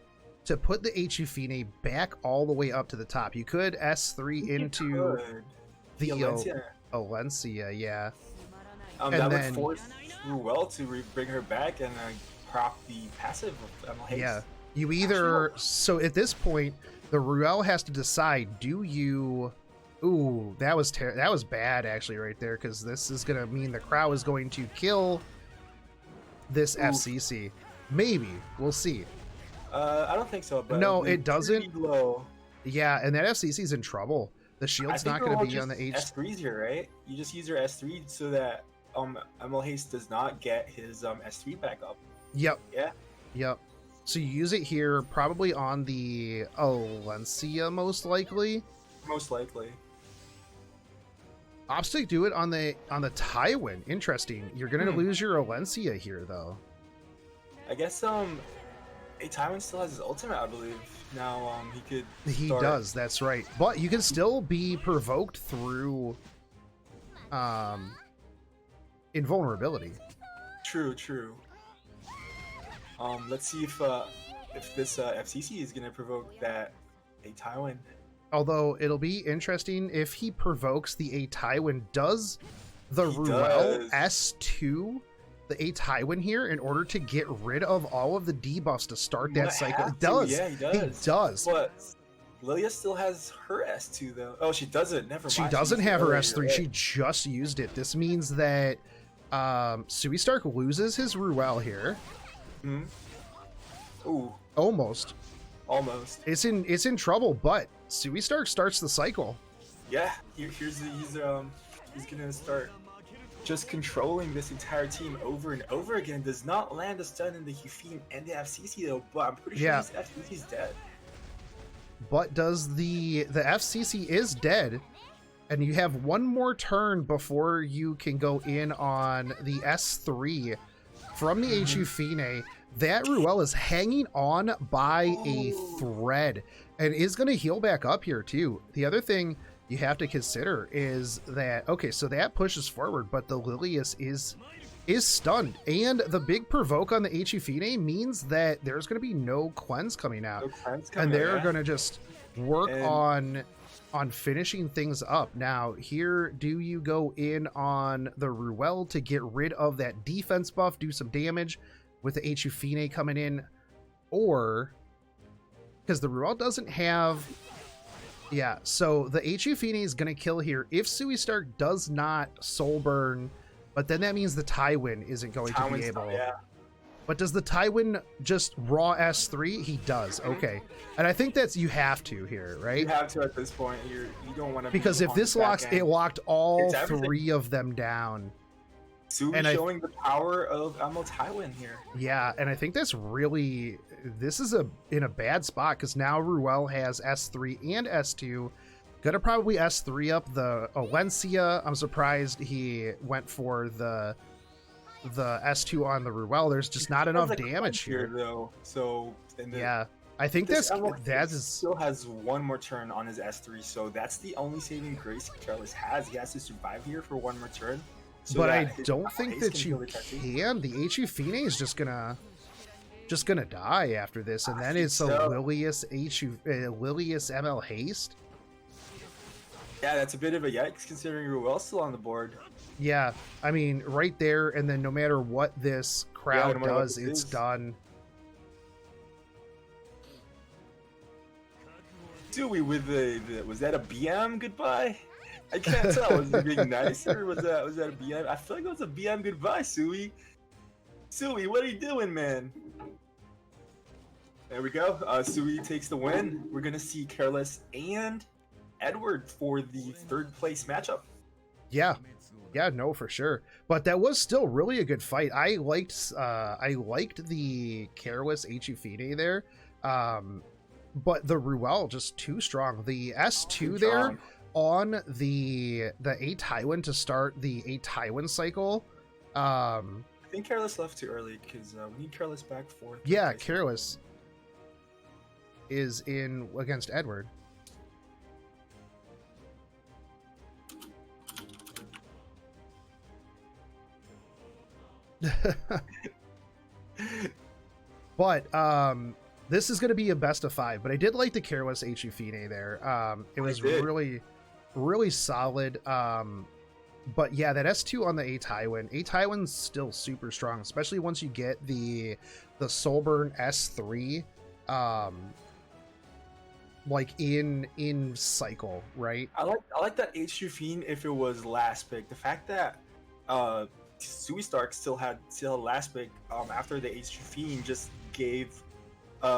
to put the HU Fine back all the way up to the top? You could S3 into the Alencia, yeah. And that would force Ruel to bring her back and prop the passive of ML Haste. Yeah, you either... So at this point, the Ruel has to decide, do you... Ooh, that was bad, actually, right there, because this is going to mean the Crow is going to kill this FCC. Maybe. We'll see. I don't think so, but... No, it doesn't. Low. Yeah, and that FCC's in trouble. The shield's not going to be on the H... S3's here, right? You just use your S3 so that ML Haste does not get his S3 back up. Yep. Yeah? Yep. So you use it here probably on the Alencia, most likely. Most likely. Optic do it on the Tywin. Interesting. You're going to lose your Alencia here, though. I guess Tywin still has his ultimate, I believe. Now he could He does, that's right. But you can still be provoked through invulnerability. True. Let's see if this FCC is gonna provoke that a Tywin. Although it'll be interesting if he provokes the A Tywin. Does the He Ruel does. S2 the A Tywin here in order to get rid of all of the debuffs to start that Might cycle? have It to, does. yeah, he does. He does. But Lilia still has her S2 though. Oh, she doesn't. Never mind. She doesn't have her earlier, S3. right? She just used it. This means that Suey Stark loses his Ruel here. Hmm. Ooh, Almost. almost. It's in trouble, but Suey Stark starts the cycle. Yeah, he's gonna start just controlling this entire team over and over again. Does not land a stun in the Hufine and the FCC though, but I'm pretty sure Yeah. this FCC's dead. But does the FCC is dead, and you have one more turn before you can go in on the S3 from the HU Fine. That Ruel is hanging on by a thread and is going to heal back up here too. The other thing you have to consider is that, okay, so that pushes forward, but the Lilius is stunned, and the big provoke on the HU Fine means that there's going to be no cleanse coming out. No cleanse And coming they're out. going to just work And- on finishing things up. Now, here, do you go in on the Ruel to get rid of that defense buff, do some damage with the HU Fine coming in, or because the Ruel doesn't have, yeah, so the HU Fine is going to kill here if Suey Stark does not soul burn, but then that means the Tywin isn't going to be Tywin's able. not- yeah. But does the Tywin just raw S3? He does. Okay. And I think that's, you have to here, You right? have to at this point. You don't want to Because if this locks, it locked all It's everything. three of them down. Sui and I- showing the power of Amel Tywin here. Yeah, and I think that's really, this is in a bad spot because now Ruel has S3 and S2. Gonna probably S3 up the Alencia. I'm surprised he went for the S2 on the Ruel. There's just not enough Has a damage cleanse here. though. So and Yeah, I think this that is. still has one more turn on his S3, so that's the only saving grace Careless has. He has to survive here for one more turn. So But that I his don't Amel think Haste that can you kill the Tattoo. can. The HU Fine is just gonna die after this, and I then think it's a so. Lilius ML Haste. Yeah, that's a bit of a yikes considering Ruel's still on the board. Yeah, I mean, right there, and then no matter what this crowd no matter what does, this it's is. done. Sui with the was that a BM goodbye? I can't tell. Was it being nice or was that a BM? I feel like it was a BM goodbye, Sui. Sui, what are you doing, man? There we go. Sui takes the win. We're gonna see Careless and Edward for the third place matchup. Yeah, no, for sure. But that was still really a good fight. I liked the Careless HU Fine there. But the Ruel just too strong. The S2 Too there strong. on the A Tywin to start the A Tywin cycle. I think Careless left too early because we need Careless back for. third Yeah, place. Careless is in against Edward. But this is going to be a best of 5. But I did like the Careless HU Fine there. It was did. really solid. But yeah, that S2 on the A Tywin. A Tywin's still super strong, especially once you get the Soulburn S3 like in cycle, right? I like that HU Fiend if it was last pick. The fact that Sui Stark still had last pick after the HU Fiend just gave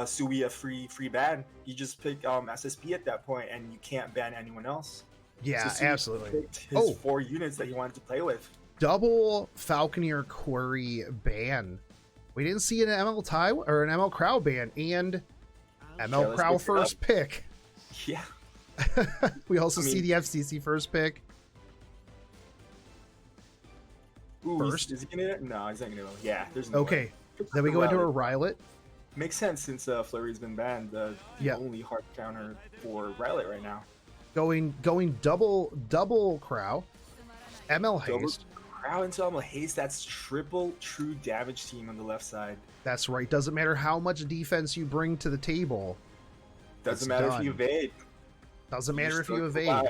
Sui a free ban. You just pick SSP at that point and you can't ban anyone else. Yeah, So Sui absolutely. picked his Oh. 4 units that he wanted to play with. Double Falconeer Query ban. We didn't see an ML Tywin or an ML Crow ban, and ML Careless Crow picks it first up. pick. Yeah. We also I see mean- the FCC first pick. Ooh, First? is he gonna? No, he's not gonna. Yeah, there's no Okay, way. then we go into a Rylot. Rylet. Makes sense since Flurry's been banned. The Yeah. only hard counter for Rylot right now. Going double Crow. ML Double Haste. Crow into Elmo Haste, that's triple true damage team on the left side. That's right. Doesn't matter how much defense you bring to the table. Doesn't matter if you evade. Doesn't matter if you evade.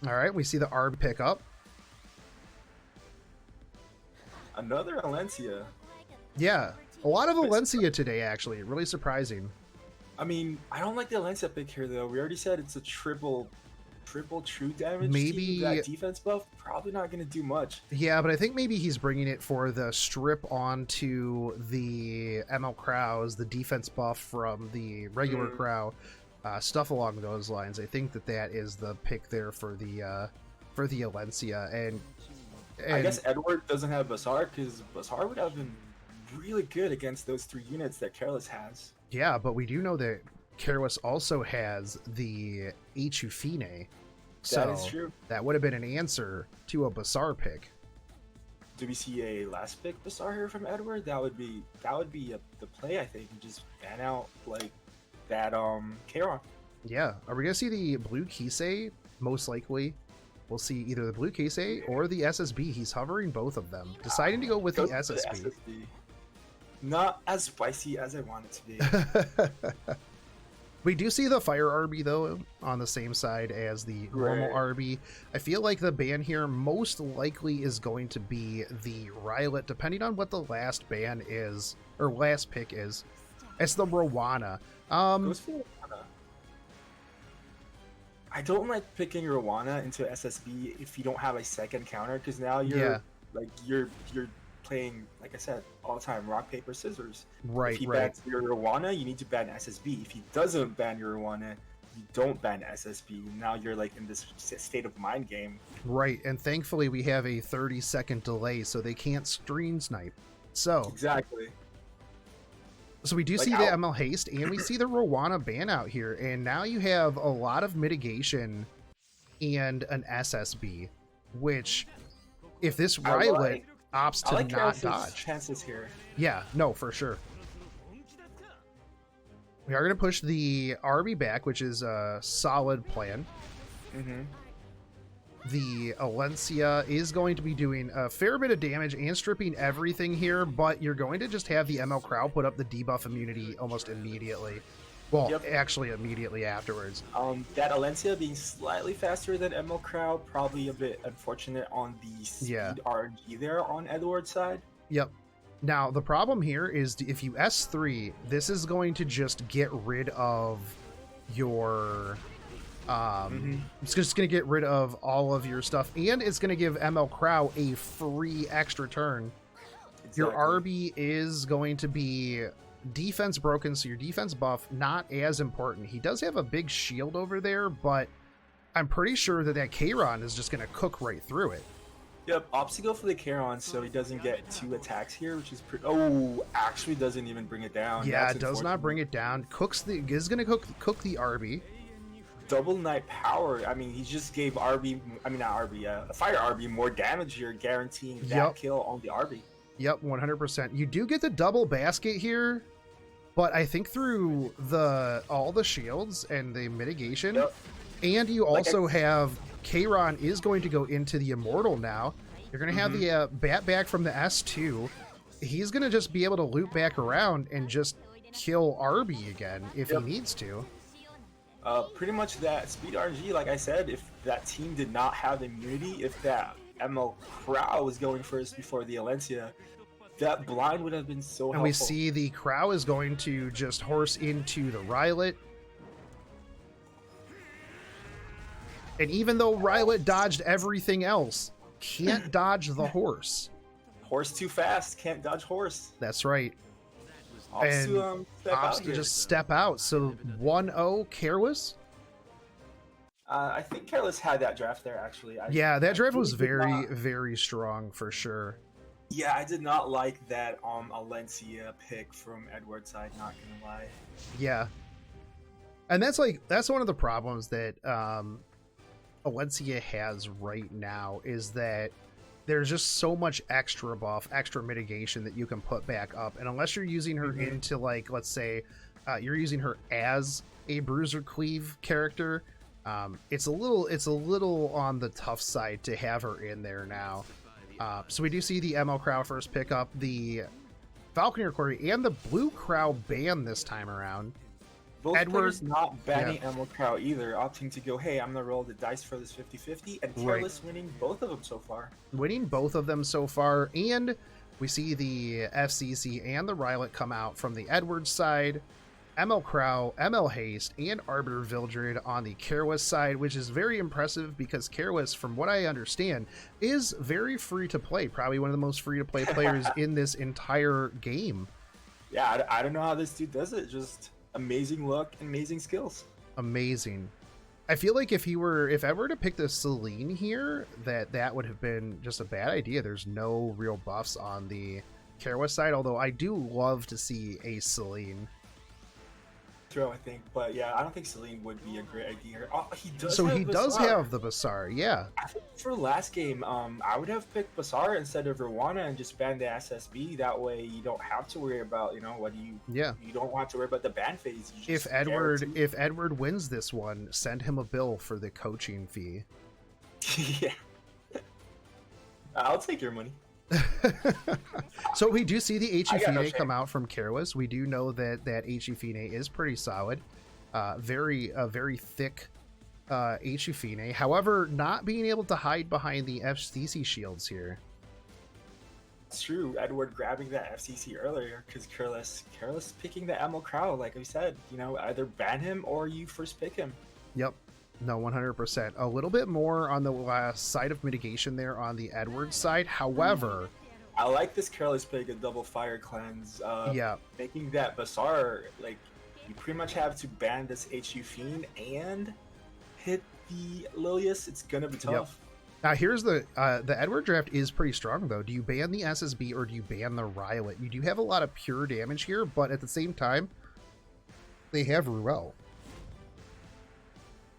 All right, we see the Arb pick up. Another Alencia. Yeah, a lot of Alencia today, actually. Really surprising. I mean, I don't like the Alencia pick here, though. We already said it's a triple true damage. Maybe that defense buff probably not going to do much. Yeah, but I think maybe he's bringing it for the strip onto the ML Crows, the defense buff from the regular Crow, stuff along those lines. I think that is the pick there for the Alencia, and I guess Edward doesn't have Bazaar because Bazaar would have been really good against those 3 units that Careless has. Yeah, but we do know that Careless also has the Echufine. So that is true. That would have been an answer to a Bazaar pick. Do we see a last pick Bazaar here from Edward? That would be the play, I think. You just ban out like that Kairon. Yeah. Are we gonna see the blue Kisei? Most likely. We'll see either the blue Kisei or the SSB. He's hovering both of them. Deciding to go with the SSB. Not as spicy as I want it to be. We do see the Fire RB, though, on the same side as the normal RB. I feel like the ban here most likely is going to be the Rylet, depending on what the last ban is, or last pick is. It's the Rowana. I don't like picking Rowana into SSB if you don't have a second counter, because now you're playing, like I said, all the time, rock, paper, scissors. Right, if he bans your Rowana, you need to ban SSB. If he doesn't ban your Rowana, you don't ban SSB. Now you're like in this state of mind game. Right, and thankfully we have a 30-second delay, so they can't stream snipe. So exactly. So we do see the ML Haste, and we see the Rowana ban out here, and now you have a lot of mitigation and an SSB, which, if this Rylet opts to not dodge. Chances here. Yeah, no, for sure. We are going to push the RB back, which is a solid plan. The Alencia is going to be doing a fair bit of damage and stripping everything here, but you're going to just have the ML Crow put up the debuff immunity almost immediately. Well, actually immediately afterwards. That Alencia being slightly faster than ML Crow, probably a bit unfortunate on the speed RNG there on Edward's side. Yep. Now, the problem here is if you S3, this is going to just get rid of your... It's just going to get rid of all of your stuff, and it's going to give ML Crow a free extra turn. Exactly. Your RB is going to be defense broken, so your defense buff not as important. He does have a big shield over there, but I'm pretty sure that Kairon is just going to cook right through it. Yep, opts to go for the Kairon so he doesn't get 2 attacks here, which is pretty... actually doesn't even bring it down. Yeah, it does not bring it down. Is going to cook the RB. Double Knight power. I mean, he just gave Fire RB more damage here, guaranteeing that kill on the RB. Yep, 100%. You do get the double basket here, but I think through all the shields and the mitigation, and you also have Kairon is going to go into the Immortal now. You're going to have the bat back from the S2. He's going to just be able to loop back around and just kill RB again if he needs to. Pretty much that speed RNG, like I said, if that team did not have immunity, if that ML Crow was going first before the Alencia, that blind would have been so helpful. And we see the Crow is going to just horse into the Rylet. And even though Rylet dodged everything else, can't dodge the horse. Horse too fast, can't dodge horse. That's right. Opts to just step out. So 1-0 Careless. I think Careless had that draft there, actually. That draft was very, very strong for sure. Yeah, I did not like that Alencia pick from Edward's side, not gonna lie. Yeah. And that's one of the problems that Alencia has right now, is that there's just so much extra buff, extra mitigation that you can put back up. And unless you're using her into, like, let's say, you're using her as a Bruiser Cleave character, It's a little on the tough side to have her in there now. So we do see the ML Crow first pick up the Falconeer Quarry and the Blue Crow ban this time around. Both players not banning Emerald Crow either, opting to go, hey, I'm going to roll the dice for this 50-50, and Careless winning both of them so far. Winning both of them so far, and we see the FCC and the Rylet come out from the Edwards side, ML Crow, ML Haste, and Arbiter Vildred on the Careless side, which is very impressive because Careless, from what I understand, is very free to play. Probably one of the most free to play players in this entire game. Yeah, I don't know how this dude does it. Just amazing luck, amazing skills. Amazing. I feel like if I were to pick the Celine here, that would have been just a bad idea. There's no real buffs on the Careless side, although I do love to see a Celine. True, I think, but yeah, I don't think Celine would be a great idea. Oh, he does. So he does have the Basar, yeah. I think for last game, I would have picked Basar instead of Rwana and just banned the SSB. That way, you don't have to worry about, you don't have to worry about the ban phase. If Edward wins this one, send him a bill for the coaching fee. Yeah, I'll take your money. So we do see the HE come out from Careless. We do know that HE is pretty solid, very thick HE. However, not being able to hide behind the FCC shields here. It's true. Edward grabbing that FCC earlier because Careless picking the ML Crow, like we said, either ban him or you first pick him. Yep. No, 100%. A little bit more on the side of mitigation there on the Edwards side. However, I like this Careless pick, a double fire cleanse. Making that Basar, like, you pretty much have to ban this HU Fiend and hit the Lilius. It's gonna be tough. Yep. Now here's the Edward draft is pretty strong though. Do you ban the SSB or do you ban the Rylet? You do have a lot of pure damage here, but at the same time, they have Ruel.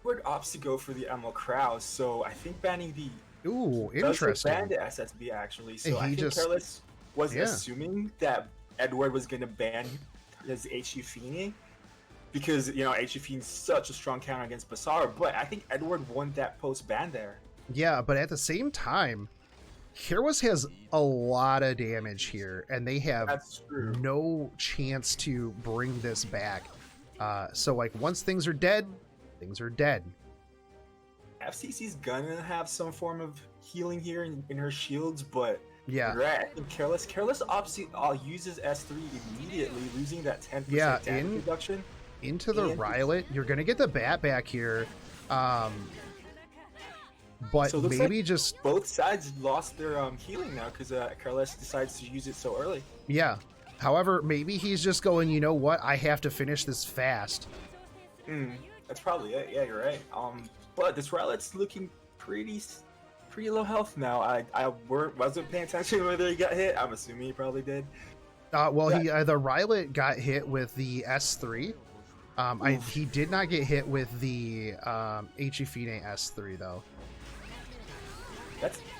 Edward opts to go for the Emerald Crow, so I think banning the interesting. Ban the SSB actually. So I think Careless was assuming that Edward was going to ban his HU Fiend because HU Fiend's such a strong counter against Basar, but I think Edward won that post ban there. Yeah, but at the same time, Careless has a lot of damage here, and they have no chance to bring this back. So like once things are dead. Things are dead. FCC's gonna have some form of healing here in her shields, but yeah, right. I think Careless uses S3 immediately, losing that 10% damage reduction. Into the Rylet, you're gonna get the bat back here. But so maybe like just both sides lost their healing now because Careless decides to use it so early. Yeah. However, maybe he's just going, you know what? I have to finish this fast. That's probably it. Yeah, you're right. But this Rylet's looking pretty low health now. I wasn't paying attention whether he got hit. I'm assuming he probably did. The Rylet got hit with the S3. He did not get hit with the HE S3 though.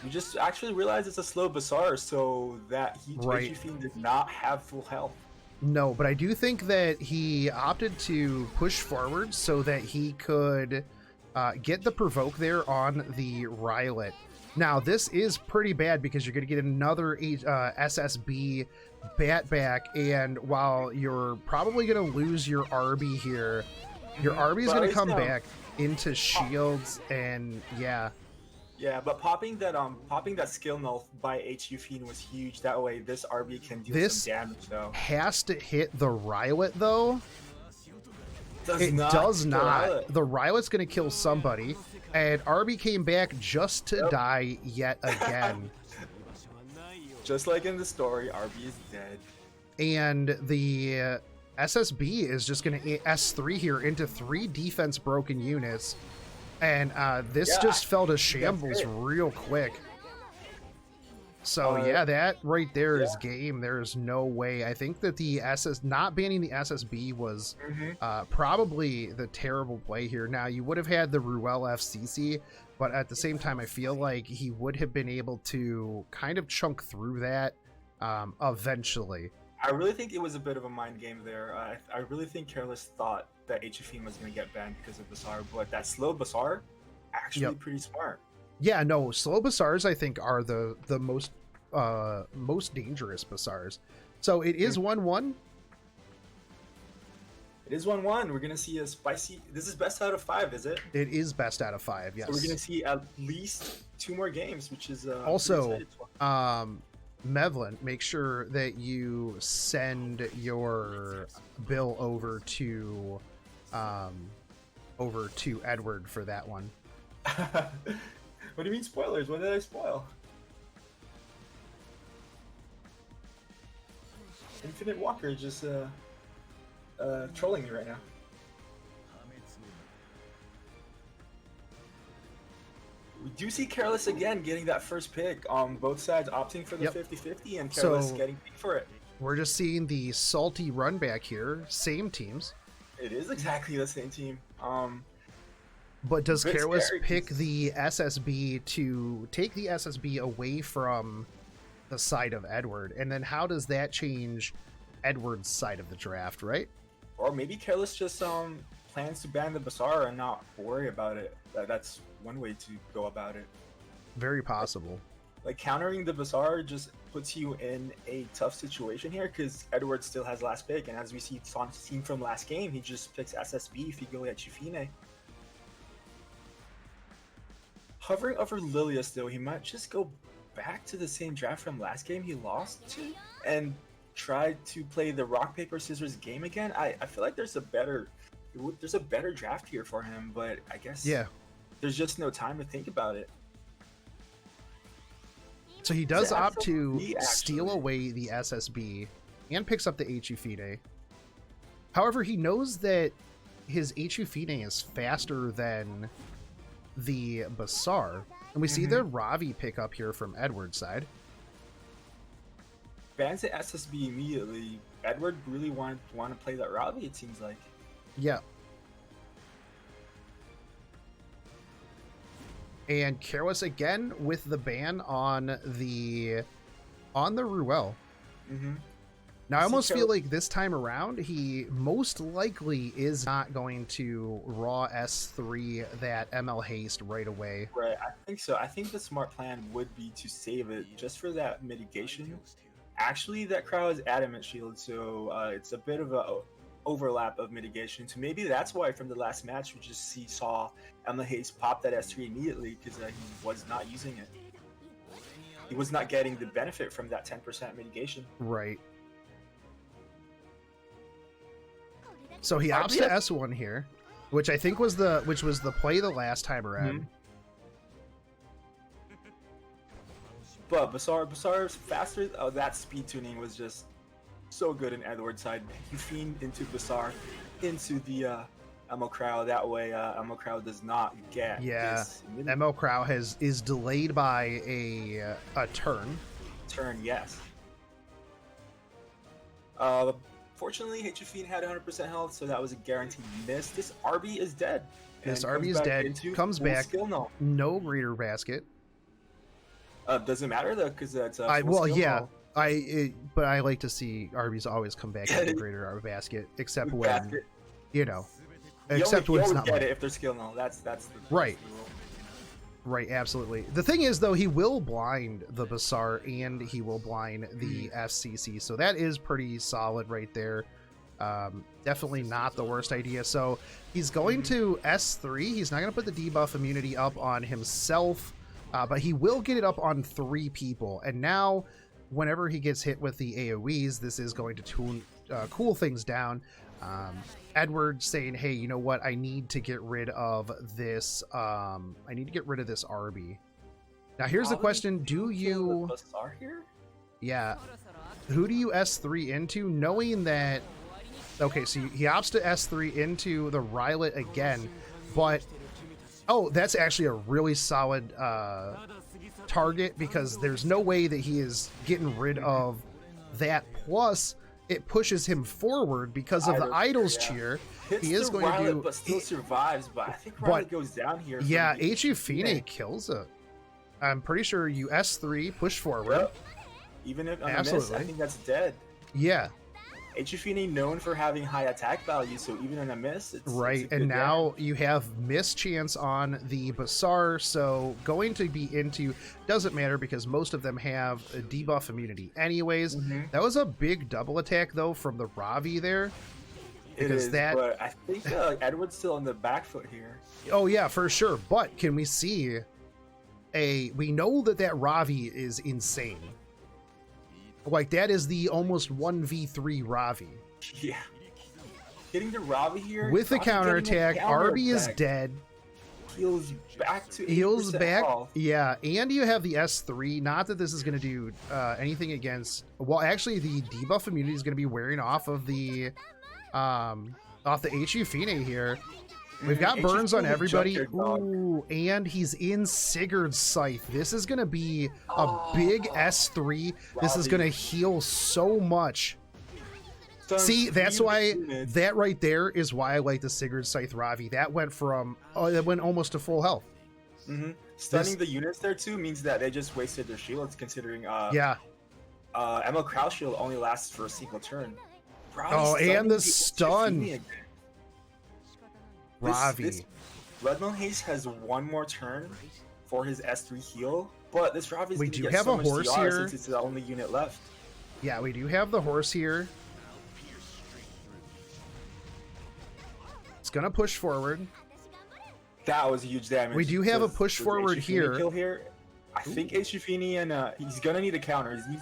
You just actually realized it's a slow Basar, so that HE did not have full health. No, but I do think that he opted to push forward so that he could get the provoke there on the Rylet. Now, this is pretty bad because you're going to get another SSB bat back, and while you're probably going to lose your RB here, your RB is going to come back into shields, and yeah. Yeah, but popping that skill null by HU Fiend was huge. That way, this RB can deal some damage, though. Has to hit the Rylet, though. It does not. The Rylet's going to kill somebody, and RB came back just to die yet again. Just like in the story, RB is dead. And the SSB is just going to S3 here into 3 defense broken units. And this just fell to shambles real quick. So yeah, that right there is game. There's no way. I think that the not banning the SSB was probably the terrible play here. Now you would have had the Ruel FCC, but at the same time, I feel like he would have been able to kind of chunk through that eventually. I really think it was a bit of a mind game there. I really think Careless thought that HFE was going to get banned because of Basar, but that slow Basar, actually pretty smart. Yeah, no, slow Basars I think are the most dangerous Basars. So it is 1-1. It is 1-1. We're going to see a spicy... This is best out of 5, is it? It is best out of 5, yes. So we're going to see at least 2 more games, which is... also, Mevlin, make sure that you send your bill over to Edward for that one. What do you mean spoilers? What did I spoil? Infinite Walker just trolling me right now. We do see Careless again getting that first pick. Both sides opting for the 50-50 and Careless getting picked for it. We're just seeing the salty run back here. Same teams. It is exactly the same team. But does Careless pick the SSB to take the SSB away from the side of Edward? And then how does that change Edward's side of the draft, right? Or maybe Careless just plans to ban the Basar and not worry about it. That's one way to go about it. Very possible. Like countering the Basar just puts you in a tough situation here because Edward still has last pick. And as we seen from last game, he just picks SSB if you go at Chifine. Hovering over Lilius, though, he might just go back to the same draft from last game he lost to and try to play the rock, paper, scissors game again. I feel like there's a better draft here for him, but I guess there's just no time to think about it. So he does opt to steal away the SSB and picks up the Hufine. However, he knows that his Hufine is faster than the Basar, and we see the Ravi pick up here from Edward's side. Bans the SSB immediately. Edward really want to play that Ravi, it seems like. Yeah. And Careless again with the ban on the Ruel. Now, I almost feel like this time around, he most likely is not going to raw S3 that ML haste right away. Right, I think so. I think the smart plan would be to save it just for that mitigation. Actually, that crowd is adamant shield, so it's a bit of a overlap of mitigation. So maybe that's why from the last match we just saw ML haste pop that S3 immediately because he was not using it. He was not getting the benefit from that 10% mitigation. Right. So he opts to S1 here, which I think was the play the last time around. But Basar's faster. Oh, that speed tuning was just so good in Edward's side. He fiend into Basar, into the ML Crow. That way, ML Crow does not get. Yeah, ML Crow is delayed by a turn. Yes. Fortunately, Hfine had 100% health, so that was a guaranteed miss. This RB is dead. This RB is dead. Comes back. No greater basket. Doesn't matter though, because that's but I like to see RBs always come back in the greater basket, except when except when it's not get it if they're skill null. That's right. Right, absolutely. The thing is, though, he will blind the Basar and he will blind the FCC, so that is pretty solid right there. Definitely not the worst idea. So he's going to S3. He's not going to put the debuff immunity up on himself, but he will get it up on 3 people. And now, whenever he gets hit with the AoEs, this is going to cool things down. Edward saying, hey, you know what? I need to get rid of this. I need to get rid of this RB. Now, here's the question. Do you... Yeah. Who do you S3 into, knowing that... Okay, so he opts to S3 into the Rylet again, but... Oh, that's actually a really solid target, because there's no way that he is getting rid of that. Plus, it pushes him forward because of the Idol's cheer. He is going to do... but still survives, but I think Rylet goes down here. Yeah, Hufine kills it. I'm pretty sure you S3, push forward. Yep. Even if on a miss, I think that's dead. Yeah. Echifine known for having high attack value, so even in a miss, it's Right, it's a and good now damage. you have miss chance on the Basar, so going to be into doesn't matter because most of them have a debuff immunity anyways. That was a big double attack though from the Ravi there. It Because is, that, but I think Edward's still on the back foot here. oh yeah, for sure. But can we see we know that Ravi is insane. Like that is the almost 1v3 Ravi. Yeah. Hitting the Ravi here. With the Ravi getting a counterattack, Arby is counterattack. dead. Heals back to 80% Heals back. health. Yeah, and you have the S3. Not that this is going to do anything against... Well, actually, the debuff immunity is going to be wearing off of the Echifine here. We've got burns on everybody. Ooh, and he's in Sigurd's Scythe. This is going to be a big S3. This is going to heal so much. See, that's why that right there is why I like the Sigurd Scythe Ravi. That went from that went almost to full health. Stunning the units there too means that they just wasted their shields, considering yeah, ML Kraus shield only lasts for a single turn. Oh, and the stun. Ravi. This Bloodmoon Haste has one more turn for his S3 heal, but this Ravi is going to get so much CR since it's the only unit left. Yeah, we do have the horse here. It's gonna push forward. That was huge damage. We do have a push forward here. Kill here. I think Echifine and he's gonna need a counter. He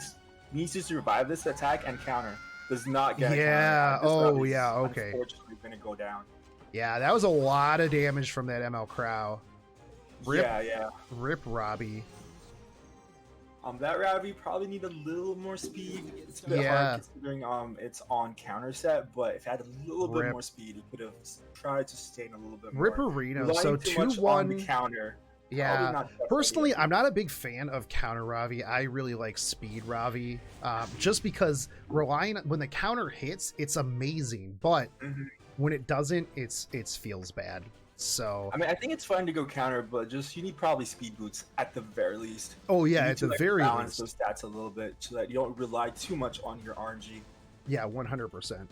needs to survive this attack and counter. Does not get a counter. Oh yeah. Okay. Unfortunately, gonna go down. Yeah, that was a lot of damage from that ML Crow. Rip, yeah. Rip Robbie. That Ravi probably need a little more speed. It's a bit hard considering it's on counter set, but if it had a little bit more speed, he could have tried to sustain a little bit more. Ripperino, so 2-1 counter. Yeah, personally, I'm not a big fan of counter Ravi. I really like speed Ravi, just because relying when the counter hits, it's amazing, but when it doesn't, it feels bad. So I mean, I think it's fun to go counter, but just you need probably speed boots at the very least. Oh yeah, at the very least. Balance those stats a little bit so that you don't rely too much on your RNG. Yeah, 100%.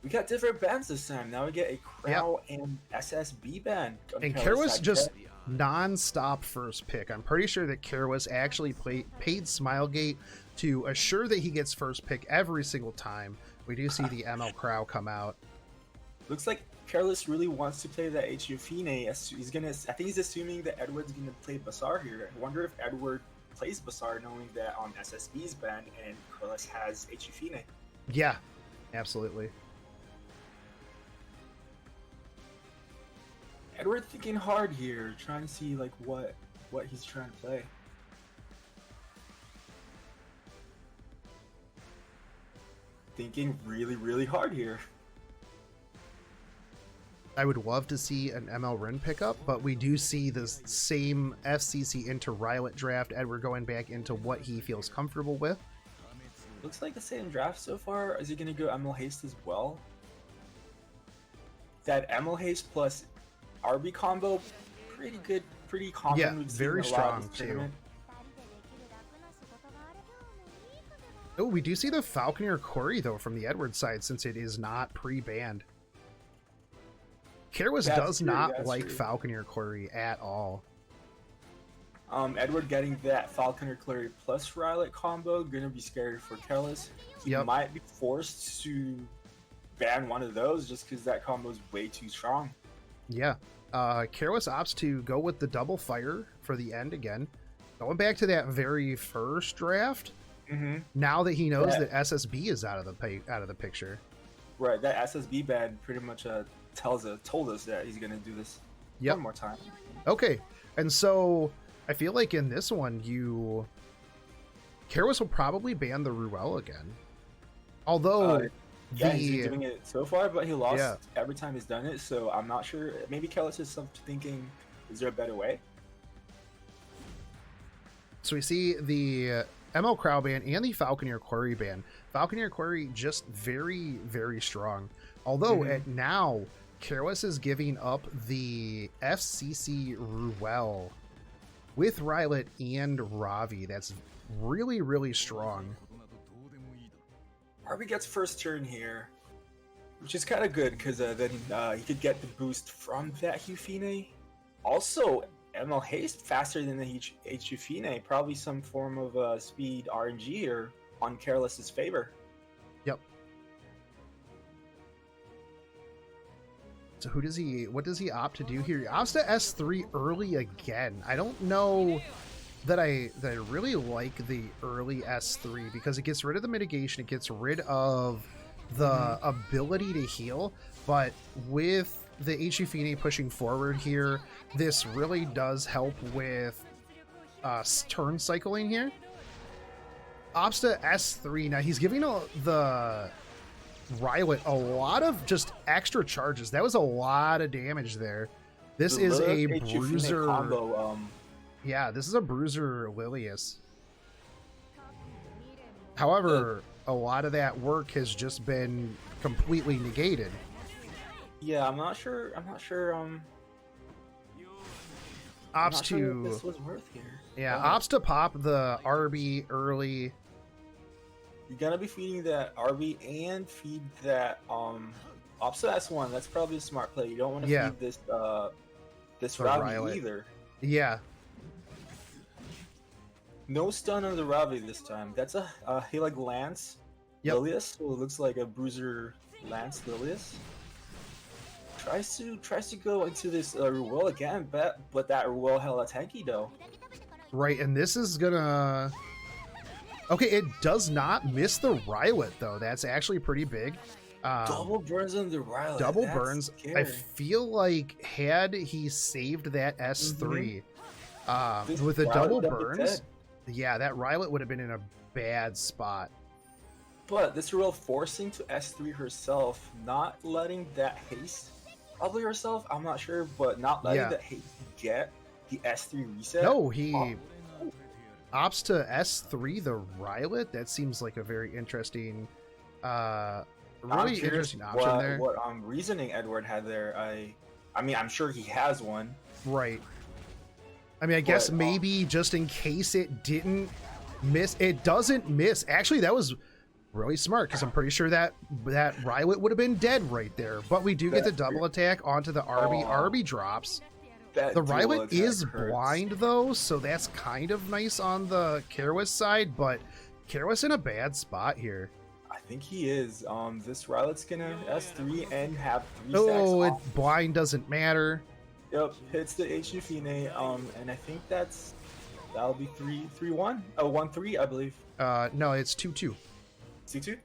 We got different bans this time. Now we get a Crow and SSB ban. And Kerwis just non-stop first pick. I'm pretty sure that Kerwis actually paid Smilegate to assure that he gets first pick every single time. We do see the ML Crow come out. Looks like Careless really wants to play that Echifine. He's gonna. I think he's assuming that Edward's gonna play Basar here. I wonder if Edward plays Basar, knowing that SSB's banned and Careless has Echifine. Yeah, absolutely. Edward thinking hard here, trying to see like what he's trying to play. Thinking really hard here. I would love to see an ML Rin pickup, but we do see the same FCC into Rylet draft. Edward going back into what he feels comfortable with. Looks like the same draft so far. Is he going to go ML Haste as well? That ML Haste plus RB combo, pretty good, pretty common. Yeah, very strong too. Oh, we do see the Falconeer Quarry though from the Edward side since it is not pre-banned. Kerwis does not like Falconeer Quarry at all. Edward getting that Falconeer Quarry plus Rylet combo, gonna be scary for Careless. He might be forced to ban one of those just because that combo is way too strong. Yeah. Kerwis opts to go with the double fire for the end again. Going back to that very first draft, now that he knows that SSB is out of the picture. Right, that SSB ban pretty much told us that he's gonna do this one more time. Okay, and so I feel like in this one, Kerwis will probably ban the Ruel again. Although, he's doing it so far, but he lost every time he's done it, so I'm not sure. Maybe Kerwis is thinking, is there a better way? So we see the ML Crow ban and the Falconeer Quarry ban. Falconeer Quarry just very strong. Although at now, Kerwis is giving up the FCC Ruel with Rylet and Ravi. That's really strong. Harvey gets first turn here, which is kind of good because then he could get the boost from that Hufine. Also, ML Haste faster than the Hufine, probably some form of speed RNG here on Careless's favor. Yep. So what does he opt to do here? He opts to S3 early again. I don't know that I really like the early S3 because it gets rid of the mitigation, it gets rid of the ability to heal, but with the Hufine pushing forward here, this really does help with turn cycling here. Opts to S3. Now he's giving the Rylet a lot of just extra charges. That was a lot of damage there. This is a bruiser combo. Yeah, this is a bruiser Lilius. However, a lot of that work has just been completely negated. Yeah, I'm not sure. Opts to what this was worth here. Yeah, opts to pop the RB early. You're gonna be feeding that RB and feed that opts to S1. That's probably a smart play. You don't want to feed this Ravi either. Yeah. No stun on the Ravi this time. That's a Halig Lance Lilius, so it looks like a bruiser Lance Lilius. Tries to go into this Ruel again, but that Ruel hella tanky though. Right, and this is gonna... Okay, it does not miss the Rylet though. That's actually pretty big. Double burns on the Rylet. Double burns. Scary. I feel like had he saved that S3 with the double burns, yeah, that Rylet would have been in a bad spot. But this Ruel forcing to S3 herself, not letting that haste probably herself, I'm not sure, but not letting that haste get the S3 reset. No, he opts to S3 the Rylet. That seems like a very interesting interesting option there. What reasoning Edward had there. I mean, I'm sure he has one. Right. I mean, I guess maybe just in case it didn't miss. It doesn't miss. Actually, that was really smart because I'm pretty sure that Rylet would have been dead right there. But we do get the double attack onto the RB. RB drops. The Rylet is blind though, so that's kind of nice on the Karwas side, but Karwas in a bad spot here. I think he is. This Rylet's gonna S3 and have 3 stacks. Oh, blind doesn't matter. Yep, hits the Hufine, and I think that'll be 3-1. Oh, 1-3, I believe. No, it's 2-2. 2-2?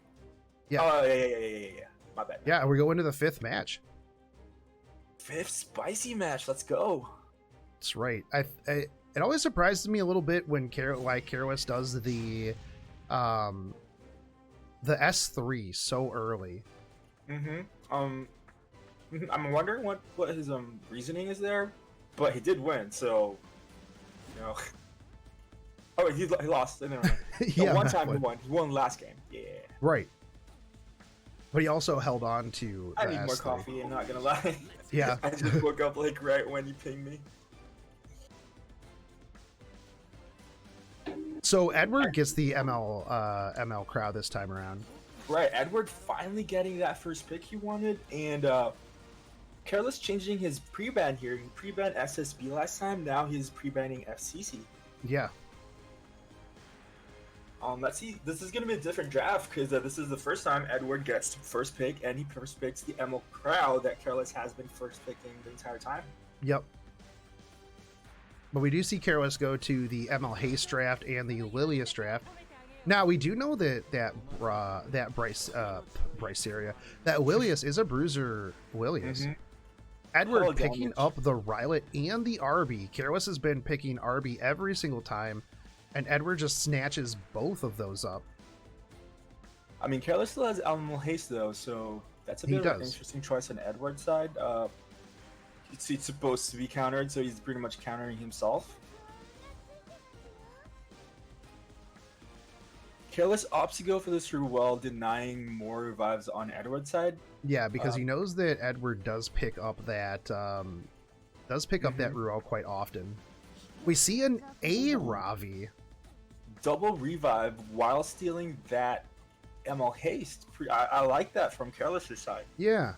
Yeah. Oh, yeah. My bad. Yeah, we're going to the 5th match. 5th spicy match. Let's go. That's right. It always surprises me a little bit when Karwas does the S3 so early. I'm wondering what his reasoning is there, but he did win, so you know. Oh, he lost. No. Yeah, one time he won. He won last game. Yeah. Right. But he also held on to. I need more coffee. I'm not gonna lie. Yeah. I just woke up like right when you pinged me. So Edward gets the ML crowd this time around. Right, Edward finally getting that first pick he wanted, and Careless changing his pre-ban here. He pre-banned SSB last time, now he's pre-banning FCC. Yeah. Let's see, this is going to be a different draft, because this is the first time Edward gets first pick, and he first picks the ML crowd that Careless has been first picking the entire time. Yep. But we do see Careless go to the ML Haste draft and the Lilius draft. Now we do know that Bryce area, that Lilius is a bruiser Lilius. Edward picking up the Rylet and the RB. Careless has been picking RB every single time, and Edward just snatches both of those up. I mean, Careless still has Animal Haste though, so that's a bit of an interesting choice on Edward's side. It's supposed to be countered, so he's pretty much countering himself. Careless opts to go for this Ruel, denying more revives on Edward's side. Yeah, because he knows that Edward does pick up that that Ruel quite often. We see an A Ravi. Double revive while stealing that ML Haste. I like that from Careless's side. Yeah.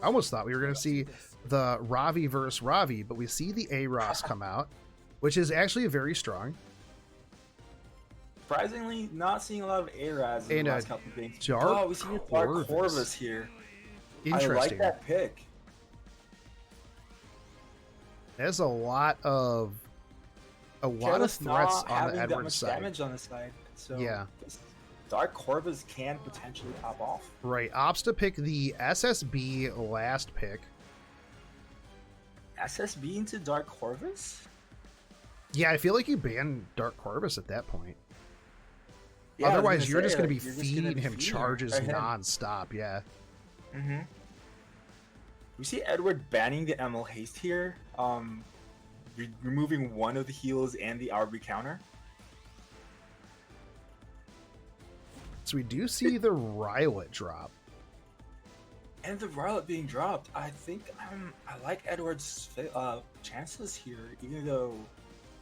I almost thought we were going to see the Ravi versus Ravi, but we see the A-Ross come out, which is actually very strong. Surprisingly, not seeing a lot of A-Raz in the last couple of games. Dark we see a Dark Corvus here. Interesting. I like that pick. There's a lot of threats on the Edward side. Damage on the side. So yeah. Dark Corvus can potentially pop off. Right. Opts to pick the SSB last pick. SSB into Dark Corvus? Yeah, I feel like you ban Dark Corvus at that point. Yeah, otherwise, you're just going to be feeding him charges non-stop. Yeah. Mm-hmm. We see Edward banning the ML Haste here. Removing one of the heals and the RB counter. So we do see the Rylet drop. And the Rylet being dropped. I think I like Edward's chances here, even though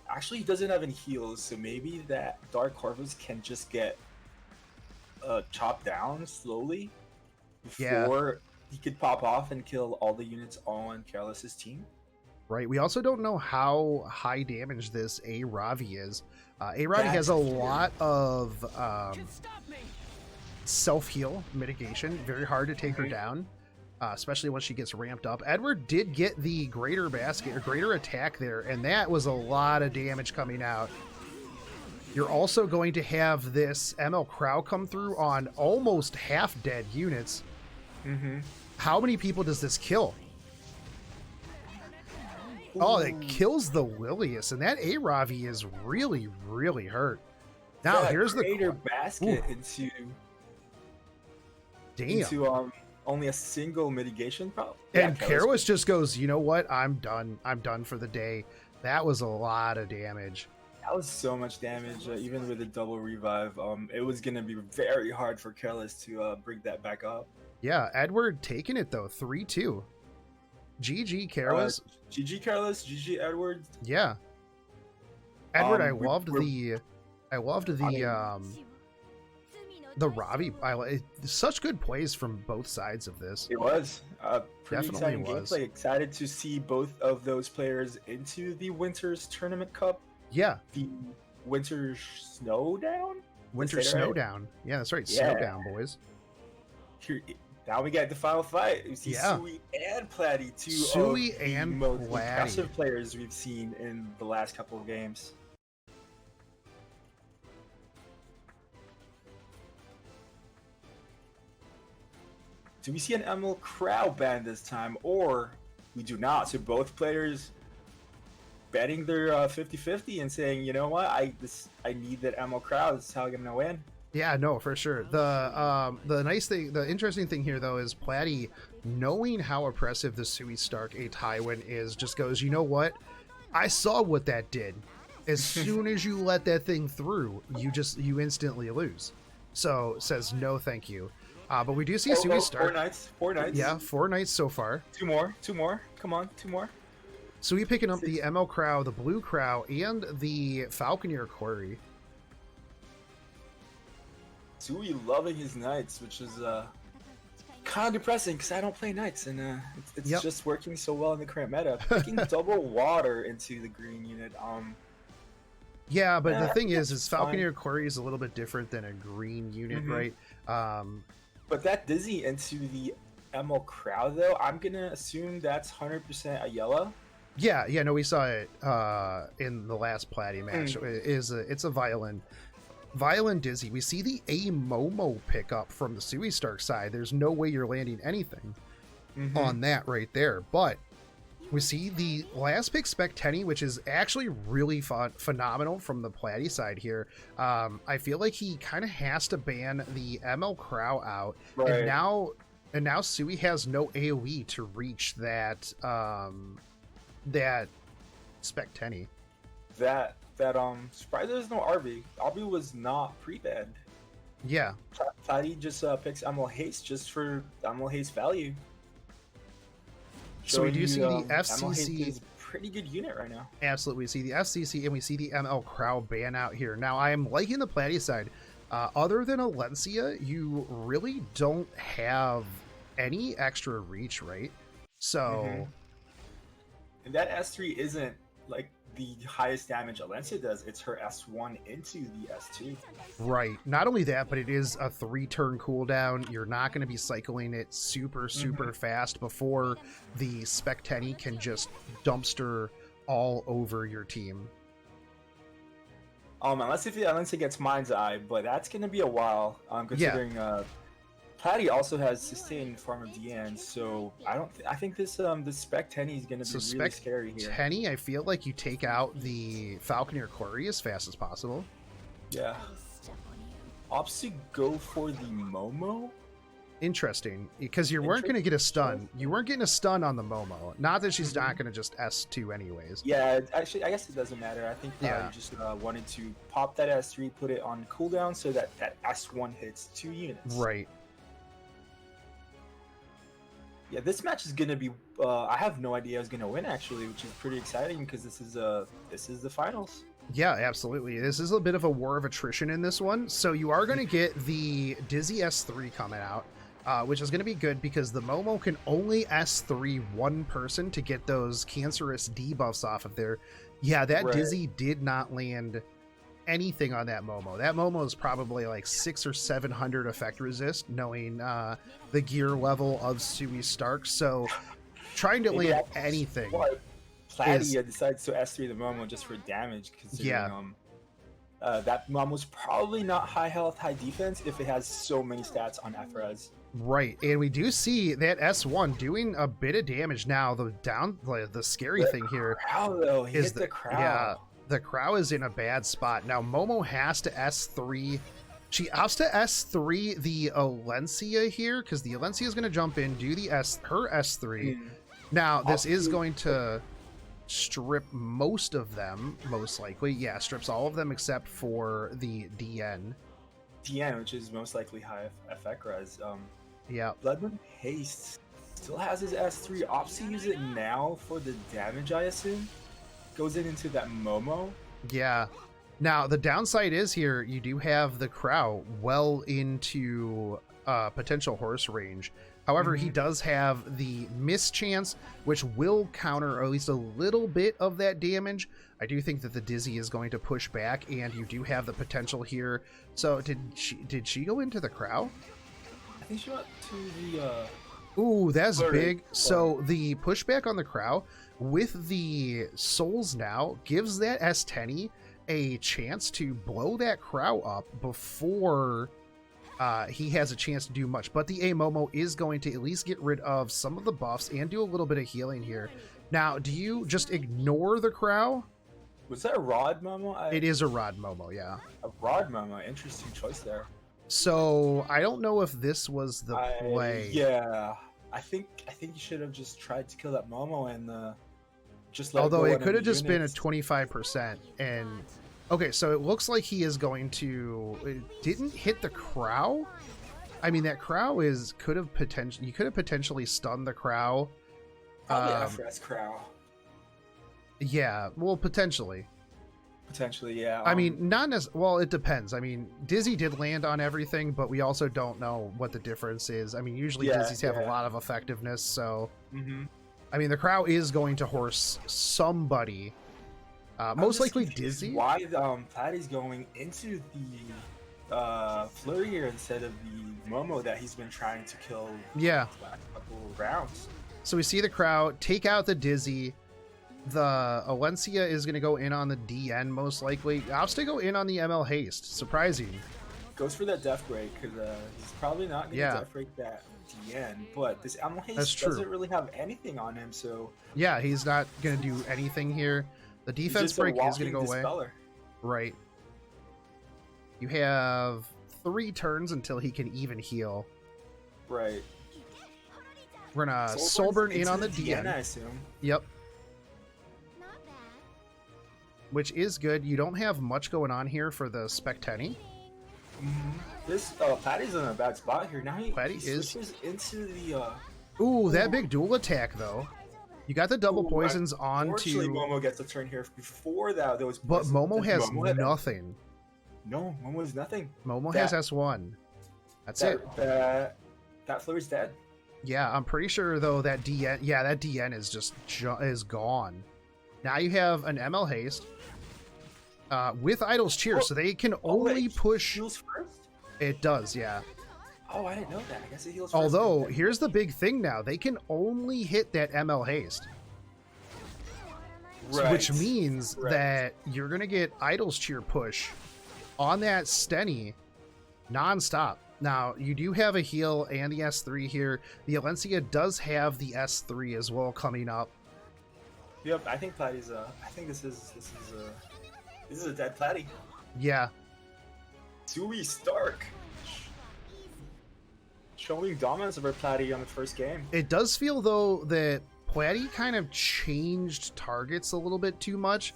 actually he doesn't have any heals, so maybe that Dark Corvus can just get chopped down slowly before he could pop off and kill all the units on Careless's team. Right. We also don't know how high damage this A-Ravi is. A-Ravi has a lot of self-heal mitigation. Very hard to take her down, especially once she gets ramped up. Edward did get the greater basket or greater attack there, and that was a lot of damage coming out. You're also going to have this ML Crow come through on almost half-dead units. Mm-hmm. How many people does this kill? Oh, it kills the Lilius, and that A-Ravi is really, really hurt. Now, here's the greater basket into only a single mitigation problem. And Careless just goes, you know what? I'm done. I'm done for the day. That was a lot of damage. That was so much damage, even with a double revive. It was going to be very hard for Careless to bring that back up. Yeah, Edward taking it, though, 3-2. GG, Careless. GG, Careless. GG, Edward. Yeah. Edward, I loved the Ravi. Such good plays from both sides of this. It was pretty Definitely exciting gameplay. Excited to see both of those players into the Winter's Tournament Cup. Yeah. The Winter Snowdown? Winter Snowdown. Right? Yeah, that's right. Yeah. Snowdown, boys. Here, now we got the final fight. We see Sui and Platty, two of the most impressive players we've seen in the last couple of games. Do we see an ML Crow ban this time, or we do not? So both players betting their 50-50 and saying, you know what, I need that ML Crow. This is how I'm gonna win. Yeah, no, for sure. The interesting thing here though is Platty, knowing how oppressive the Sui Stark a Tywin is, just goes, you know what? I saw what that did. As soon as you let that thing through, you instantly lose. So says no, thank you. But we do see Sui Stark. 4 knights. Yeah, 4 knights so far. Two more. Come on, 2 more. Sui picking up the ML Crow, the Blue Crow, and the Falconeer Quarry. Sui loving his knights, which is kind of depressing because I don't play knights, and it's just working so well in the current meta. Picking double water into the green unit. Yeah, but the thing is Falconeer Quarry is a little bit different than a green unit, right? But that Dizzy into the ML Crow, though, I'm gonna assume that's 100% a yellow. Yeah, no, we saw it in the last Platty match. It's a Violin Dizzy. We see the A Momo pickup from the Sui Stark side. There's no way you're landing anything on that right there. But we see the last pick Spectenny, which is actually really phenomenal from the Platty side here. I feel like he kind of has to ban the ML Crow out, right. and now Sui has no AoE to reach that that Spectenny. Surprised there's no RB. RB was not pre-banned. Yeah. Platty just picks ML Haste just for ML Haste value. So we do see the FCC is a pretty good unit right now. Absolutely. We see the FCC and we see the ML Crow ban out here. Now I am liking the Platty side. Other than Alencia, you really don't have any extra reach, right? So, and that S3 isn't like the highest damage Alencia does. It's her S1 into the S2. right. Not only that, but it is a 3-turn cooldown. You're not going to be cycling it super fast before the Spectenny can just dumpster all over your team. Unless if Alencia gets Mind's Eye, but that's going to be a while. Considering Platty also has sustained in the form of DN, so I think this Spectenny is going to be really scary here. Spectenny, I feel like you take out the Falconeer Quarry as fast as possible. Yeah. Opts to go for the Momo. Interesting, because you weren't going to get a stun. You weren't getting a stun on the Momo. Not that she's not going to just S2 anyways. Yeah, actually, I guess it doesn't matter. I think you just wanted to pop that S3, put it on cooldown so that S1 hits 2 units. Right. Yeah, this match is going to be... I have no idea who's going to win, actually, which is pretty exciting because this is the finals. Yeah, absolutely. This is a bit of a war of attrition in this one. So you are going to get the Dizzy S3 coming out. Which is going to be good because the Momo can only S3 one person to get those cancerous debuffs off of there. Yeah, that Dizzy did not land anything on that Momo. That Momo is probably like 600 or 700 effect resist, knowing the gear level of Sui Stark. So trying to land anything. Platty decides to S3 the Momo just for damage, considering that Momo's probably not high health, high defense if it has so many stats on FRS. Right, and we do see that S1 doing a bit of damage now. The scary thing here is the Crow. Yeah, the Crow is in a bad spot. Now Momo has to S3. She has to S3 the Alencia here, because the Alencia is going to jump in, do her S3. Now, this is going to strip most of them, most likely. Yeah, strips all of them except for the DN. DN, which is most likely high effect res. Yeah. Bloodmoon Haste still has his S3. Opts to use it now for the damage, I assume. Goes into that Momo. Yeah. Now, the downside is here, you do have the Crow well into potential horse range. However, he does have the miss chance, which will counter at least a little bit of that damage. I do think that the Dizzy is going to push back, and you do have the potential here. So, did she go into the Crow? I think she went to the... Ooh, that's big. So, the pushback on the Crow with the Souls now gives that S10 a chance to blow that Crow up before... he has a chance to do much, but the Momo is going to at least get rid of some of the buffs and do a little bit of healing here. Now, do you just ignore the Crow? Was that a Rod Momo? It is a Rod Momo, yeah. A Rod Momo, interesting choice there. So I don't know if this was the play. Yeah, I think you should have just tried to kill that Momo and just let. Although it could have just been a 25% and. Okay, so it looks like he is going to... It didn't hit the Crow? I mean, that Crow could have potentially... You could have potentially stunned the Crow. Probably FRS Crow. Yeah, well, potentially. Potentially, yeah. I mean, not necessarily... Well, it depends. I mean, Dizzy did land on everything, but we also don't know what the difference is. I mean, usually Dizzies have a lot of effectiveness, so... I mean, the Crow is going to horse somebody... most likely Dizzy. Why Platty's going into the Flurry here instead of the Momo that he's been trying to kill the last couple of rounds. So we see the Crow take out the Dizzy. The Alencia is going to go in on the DN most likely. Opts to go in on the ML Haste. Surprising. Goes for that Death Break because he's probably not going to Death Break that DN. But this ML Haste doesn't really have anything on him, so... Yeah, he's not going to do anything here. The defense break is going to go away. Right. You have 3 turns until he can even heal. Right. We're going to Soulburn in on the DN. I assume. Yep. Which is good. You don't have much going on here for the Spectenny. This Patty's in a bad spot here. Now he switches into the... Ooh, that big dual attack, though. You got the double poisons onto... Unfortunately, Momo gets a turn here. Before that, there was... But Momo has nothing. No, Momo's nothing. Momo That- has S1. That's it. That floor's dead. Yeah, I'm pretty sure though that DN, yeah, that DN is just is gone. Now you have an ML haste with Idol's Cheer, so they can only push. Heals first? It does, yeah. Oh, I didn't know that. I guess it heals first. Although here's the big thing now: they can only hit that ML haste, Right. which means that you're gonna get Idol's Cheer push on that Stenny nonstop. Now, you do have a heal and the S3 here. The Alencia does have the S3 as well coming up. Yep, I think Platy's I think this is a dead Platy. Yeah. Sui Stark showing dominance over Platy on the first game. It does feel though that Platy kind of changed targets a little bit too much.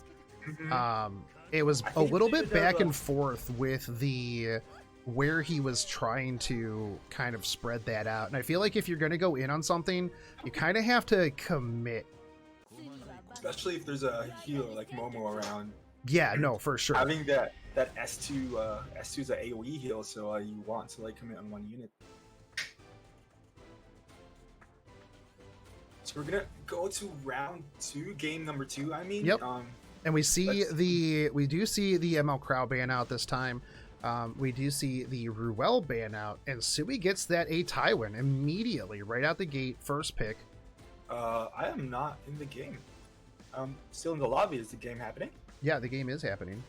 It was a little bit back and forth with the where he was trying to kind of spread that out. And I feel like if you're going to go in on something, you kind of have to commit. Especially if there's a healer like Momo around. Yeah, no, for sure. Having that S2 is an AoE heal, so you want to like commit on one unit. So we're gonna go to round 2, game number 2. I mean, yep. And we see we do see the ML Crow ban out this time. We do see the Ruel ban out, and Sui gets that A Tywin immediately right out the gate, first pick. I am not in the game. I'm still in the lobby. Is the game happening? Yeah, the game is happening.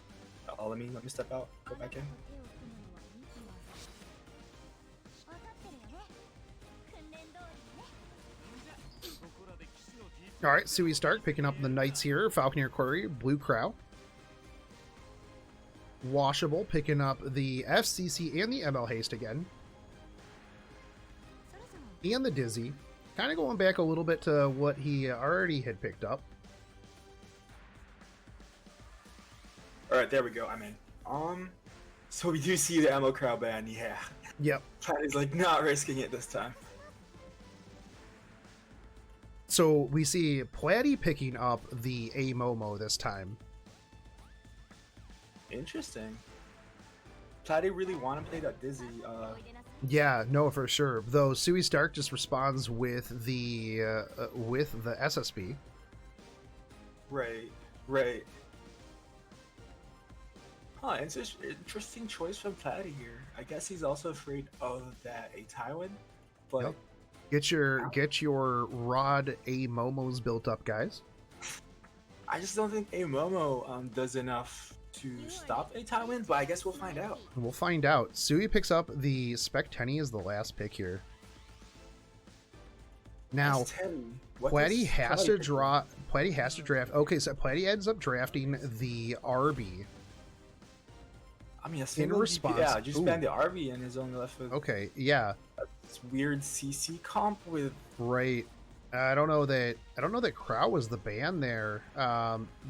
Let me step out. Go back in. All right, Sui Stark picking up the Knights here. Falconeer Quarry, Blue Crow. Washable picking up the FCC and the ML Haste again. And the Dizzy. Kind of going back a little bit to what he already had picked up. All right, there we go. I'm in. So we do see the ML Crow ban. Yeah. Yep. Platy's like not risking it this time. So we see Platy picking up the A Momo this time. Interesting. Platy really want to play that Dizzy. Yeah, no, for sure. Though Sui Stark just responds with the SSB. Right. Huh, it's an interesting choice from Platy here. I guess he's also afraid of that A Tywin, but Yep. Get your Rod A Momos built up, guys. I just don't think A Momo does enough to stop A Tywin, but I guess we'll find out. We'll find out. Sui picks up the Spec Tenny as the last pick here. Now, Platy has to draw. Platy has to draft. Okay, so Platy ends up drafting the RB. I mean, in response, yeah, just ban the RB and is only left with. Okay, yeah. This weird CC comp with. Right. I don't know that Crow was the ban there,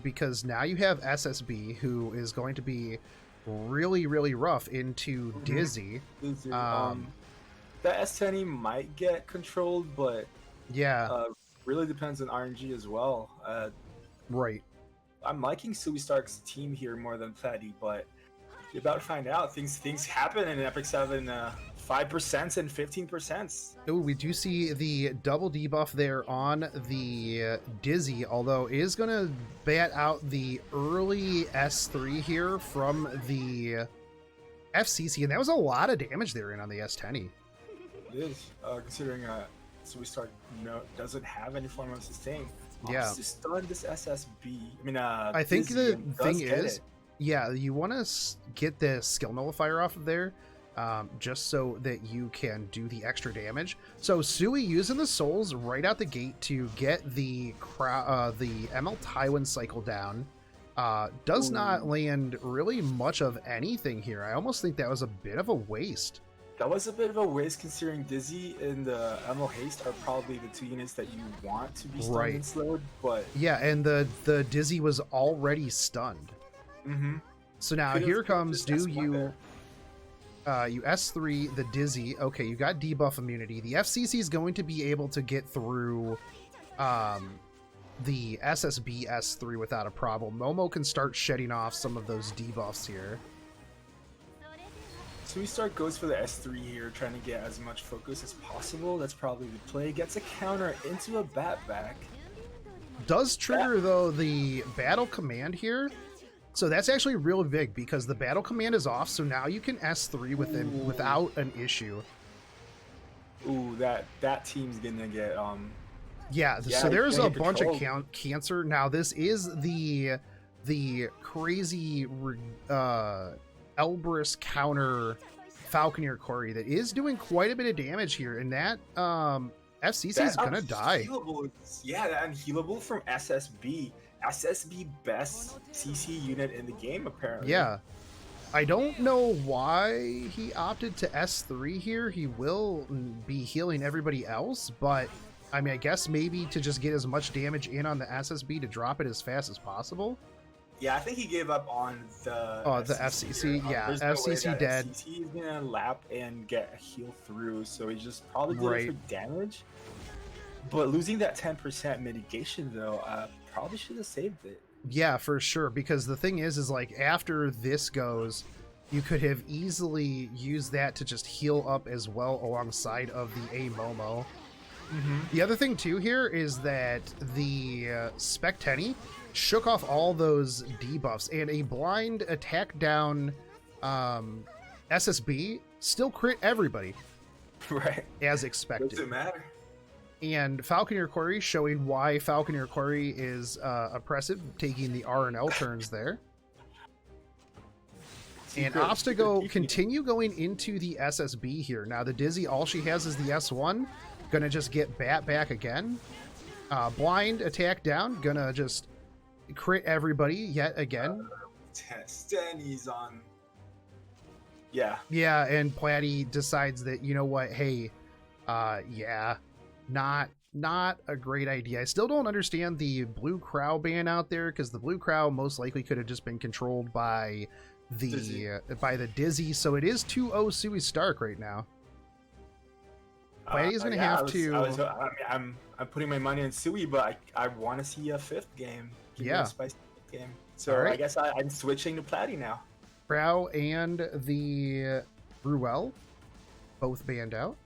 because now you have SSB, who is going to be really, really rough into Dizzy. The S10 might get controlled, but yeah, really depends on RNG as well. Right. I'm liking Sui Stark's team here more than Platy, but you're about to find out. Things happen in Epic7. 5% and 15%. Oh, we do see the double debuff there on the Dizzy, although it is going to bat out the early S3 here from the FCC, and that was a lot of damage there on the S10. It is, considering Sui Stark doesn't have any form of sustain. Yeah. To stun this SSB. I mean, I think Dizzy the thing is, yeah, you want to get the skill nullifier off of there. Just so that you can do the extra damage. So Sui using the souls right out the gate to get the ML Tywin cycle down. Does not land really much of anything here. I almost think that was a bit of a waste. That was a bit of a waste considering Dizzy and the ML Haste are probably the two units that you want to be stunned and slowed, but... Yeah, and the Dizzy was already stunned. Mm-hmm. So now here comes, you S3 the Dizzy. Okay, you got debuff immunity. The FCC is going to be able to get through the SSB S3 without a problem. Momo can start shedding off some of those debuffs here. Sui Stark goes for the S3 here, trying to get as much focus as possible. That's probably the play. Gets a counter into a bat back. Does trigger, though, the battle command here. So that's actually real big because the battle command is off, so now you can S3 without an issue. Ooh, that team's gonna get Yeah, so there's a bunch of cancer. Now this is the crazy Elbrus counter Falconeer Cory that is doing quite a bit of damage here, and that FCC is gonna die. Yeah, that unhealable from SSB. SSB best CC unit in the game, apparently. Yeah. I don't know why he opted to S3 here. He will be healing everybody else, but I mean, I guess maybe to just get as much damage in on the SSB to drop it as fast as possible. Yeah, I think he gave up on the FCC. Yeah, FCC dead. FCC is gonna lap and get a heal through, so he just probably did it for damage. But losing that 10% mitigation, though, probably should have saved it. Yeah, for sure, because the thing is like after this goes, you could have easily used that to just heal up as well alongside of the A Momo. The other thing too here is that the Spectenny shook off all those debuffs, and a blind attack down SSB still crit everybody. Right. As expected. Doesn't matter. And Falconeer Cory showing why Falconeer Cory is oppressive, taking the R and L turns there. And Obstago continue going into the SSB here. Now the Dizzy, all she has is the S1. Gonna just get bat back again. Blind attack down. Gonna just crit everybody yet again. Stanny's on. Yeah. Yeah, and Platty decides that, you know what, hey, yeah, not a great idea. I still don't understand the Blue Crow ban out there, because the Blue Crow most likely could have just been controlled by the Dizzy. So it is 2-0 Sui Stark right now. Platty's gonna have to. I'm putting my money on Sui, but I want to see a fifth game. Yeah. A spicy game. So right. I guess I'm switching to Platty now. Crow and the Ruel both banned out.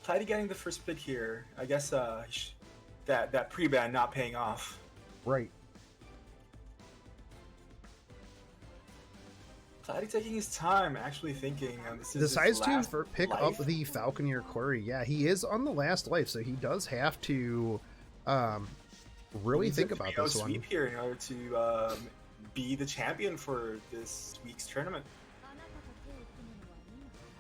Platty getting the first pick here. I guess that pre-ban not paying off. Right. Platty taking his time, actually thinking. This is decides to pick up the Falconeer Cory. Yeah, he is on the last life, so he does have to really think about this one. Sweep here in order to be the champion for this week's tournament.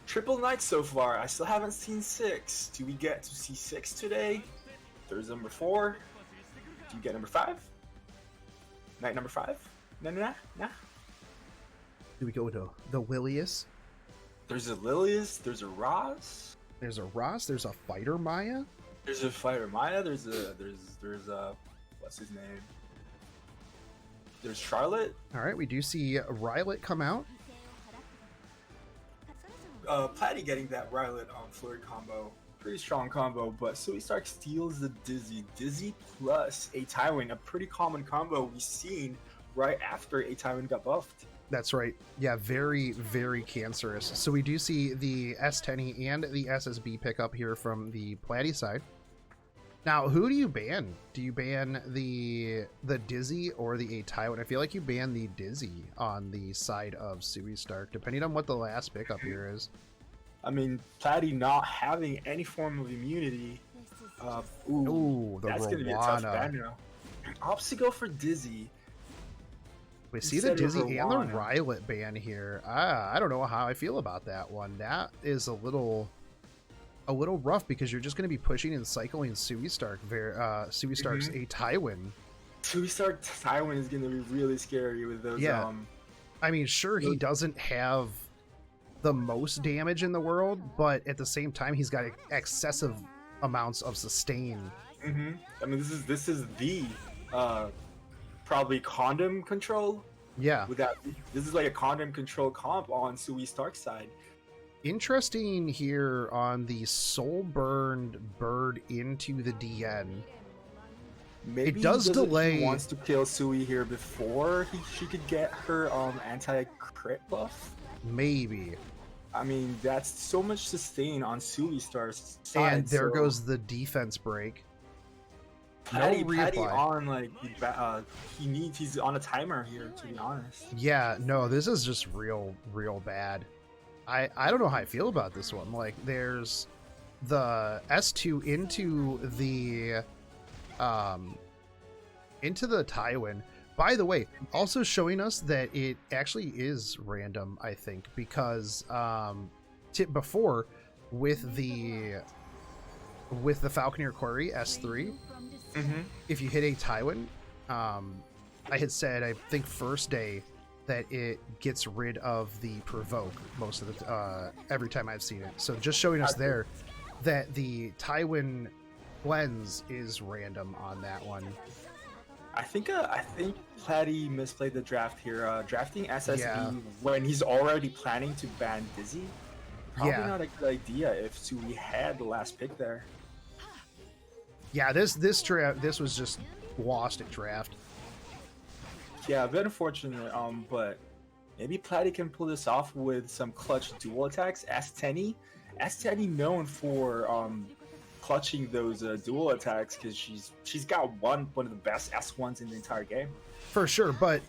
Triple night so far. I still haven't seen 6. Do we get to see 6 today? There's number 4. Do you get number 5? Night number 5? Nah. Do we go to the Lilius? There's a Lilius. There's a Roz. There's a Roz. There's a Fighter Maya. There's a Fighter Maya. There's a what's his name? There's Charlotte. All right, we do see Rylet come out. Platty getting that Rylet on Flurry combo. Pretty strong combo, but Sui Stark steals the Dizzy. Dizzy plus a Tywin, a pretty common combo we've seen right after a Tywin got buffed. That's right. Yeah, very, very cancerous. So we do see the S10 and the SSB pickup here from the Platty side. Now, who do you ban? Do you ban the Dizzy or the A Tywin? I feel like you ban the Dizzy on the side of Sui Stark, depending on what the last pickup here is. I mean, Platty not having any form of immunity. Ooh, that's going to be a tough ban now. Opts to go for Dizzy. We see the Dizzy and the Rylet ban here. I don't know how I feel about that one. That is a little rough, because you're just going to be pushing and cycling Sui Stark. Sui Stark's A Tywin. Sui Stark Tywin is going to be really scary with those. Yeah. I mean, sure, he doesn't have the most damage in the world, but at the same time, he's got excessive amounts of sustain. I mean, this is the probably condom control. Yeah. This is like a condom control comp on Sui Stark's side. Interesting here on the soul burned bird into the DN. Maybe it does delay. He wants to kill Sui here before she could get her anti-crit buff. maybe. I mean, that's so much sustain on Sui Star's side. And there so goes the defense break. Patty reapply. on like he's on a timer here, to be honest. Yeah, no, this is just real bad. I don't know how I feel about this one. Like, there's the S2 into the Tywin. By the way, also showing us that it actually is random, I think, because before with the Falconeer Quarry S3, if you hit a Tywin, I had said, I think first day, that it gets rid of the provoke most of the every time I've seen it. So just showing us there that the Tywin cleanse is random on that one. I think Platty misplayed the draft here. Drafting SSB when he's already planning to ban Dizzy, probably not a good idea if Sui had the last pick there. Yeah, this was just lost at draft. Yeah, a bit unfortunate. But maybe Platty can pull this off with some clutch dual attacks. S10, known for clutching those dual attacks because she's got one of the best S1s in the entire game. For sure, but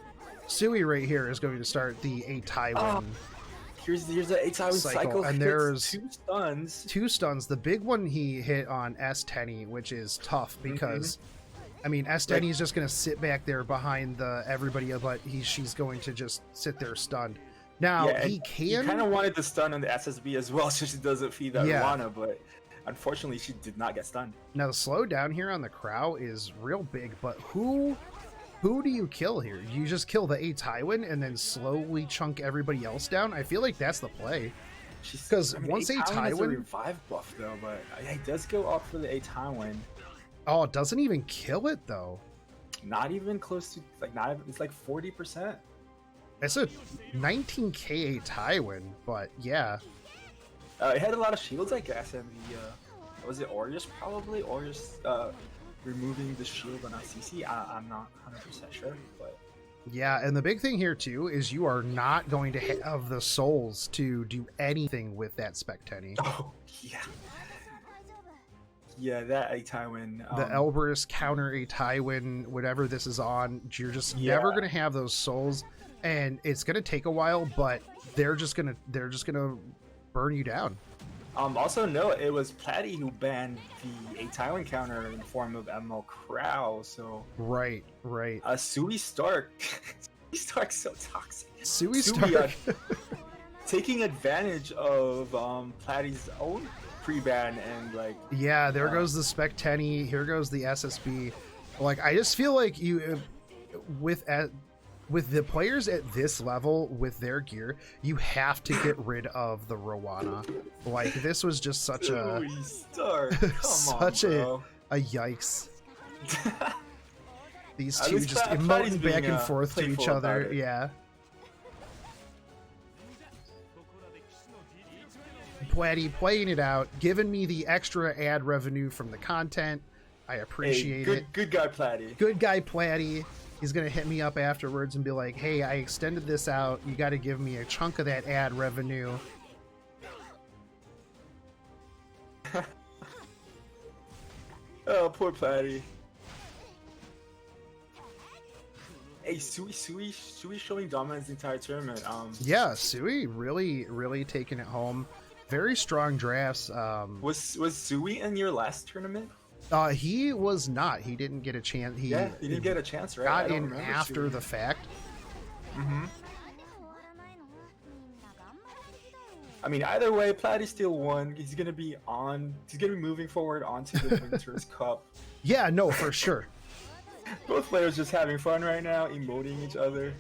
Sui right here is going to start the 8 Tywin. Here's the 8 Tywin cycle, and there's 2 stuns. 2 stuns. The big one he hit on S10, which is tough because I mean, S10 is just going to sit back there behind everybody, but she's going to just sit there stunned. Now, he kind of wanted to stun on the SSB as well, so she doesn't feed that Rana, but unfortunately, she did not get stunned. Now, the slowdown here on the Crow is real big, but who do you kill here? You just kill the 8 Tywin and then slowly chunk everybody else down? I feel like that's the play. Because once 8 Tywin has a revive buff, though, but he does go up for the 8 Tywin. Oh, it doesn't even kill it, though. Not even close to, it's like 40%. It's a 19k Tywin, but yeah. It had a lot of shields, I guess, and was it Aureus probably? Aureus removing the shield on CC? I'm not 100% sure, but... Yeah, and the big thing here, too, is you are not going to have the souls to do anything with that Spectenny. Oh, yeah. Yeah, that a Tywin. The Elbrus counter a Tywin, whatever this is on, you're just never going to have those souls, and it's going to take a while, but they're just gonna burn you down. Also note, it was Platty who banned the a Tywin counter in the form of ML Crow, so... Right. Sui Stark. Sui Stark's so toxic. Sui Stark. Taking advantage of Platty's own pre-ban and there goes the Spectenny, here goes the SSB. I just feel like you with the players at this level with their gear, you have to get rid of the Rowana. This was just such a yikes. These two just emoting back and forth to each other. Yeah. Platty playing it out, giving me the extra ad revenue from the content. I appreciate it. Good guy, Platty. Good guy, Platty. He's going to hit me up afterwards and be like, hey, I extended this out. You got to give me a chunk of that ad revenue. Oh, poor Platty. Hey, Sui showing dominance the entire tournament. Yeah, Sui really taking it home. Very strong drafts. Was Sui in your last tournament? He was not. He didn't get a chance. He didn't get a chance, right? Got in after the fact. I mean, either way, Platty still won. He's gonna be moving forward onto the Winter's Cup. Yeah, no, for sure. Both players just having fun right now, emoting each other.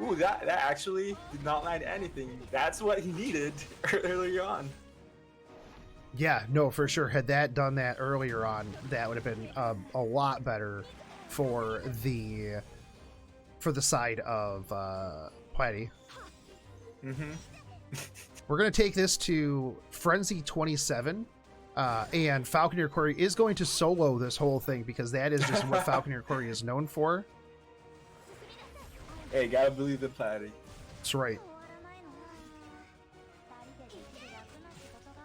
Ooh, that actually did not land anything. That's what he needed earlier on. Yeah, no, for sure. Had that done that earlier on, that would have been a lot better for the side of Platty. We're gonna take this to Frenzy 27. And Falconeer Quarry is going to solo this whole thing because that is just what Falconeer Quarry is known for. Hey, gotta believe in Platty. That's right.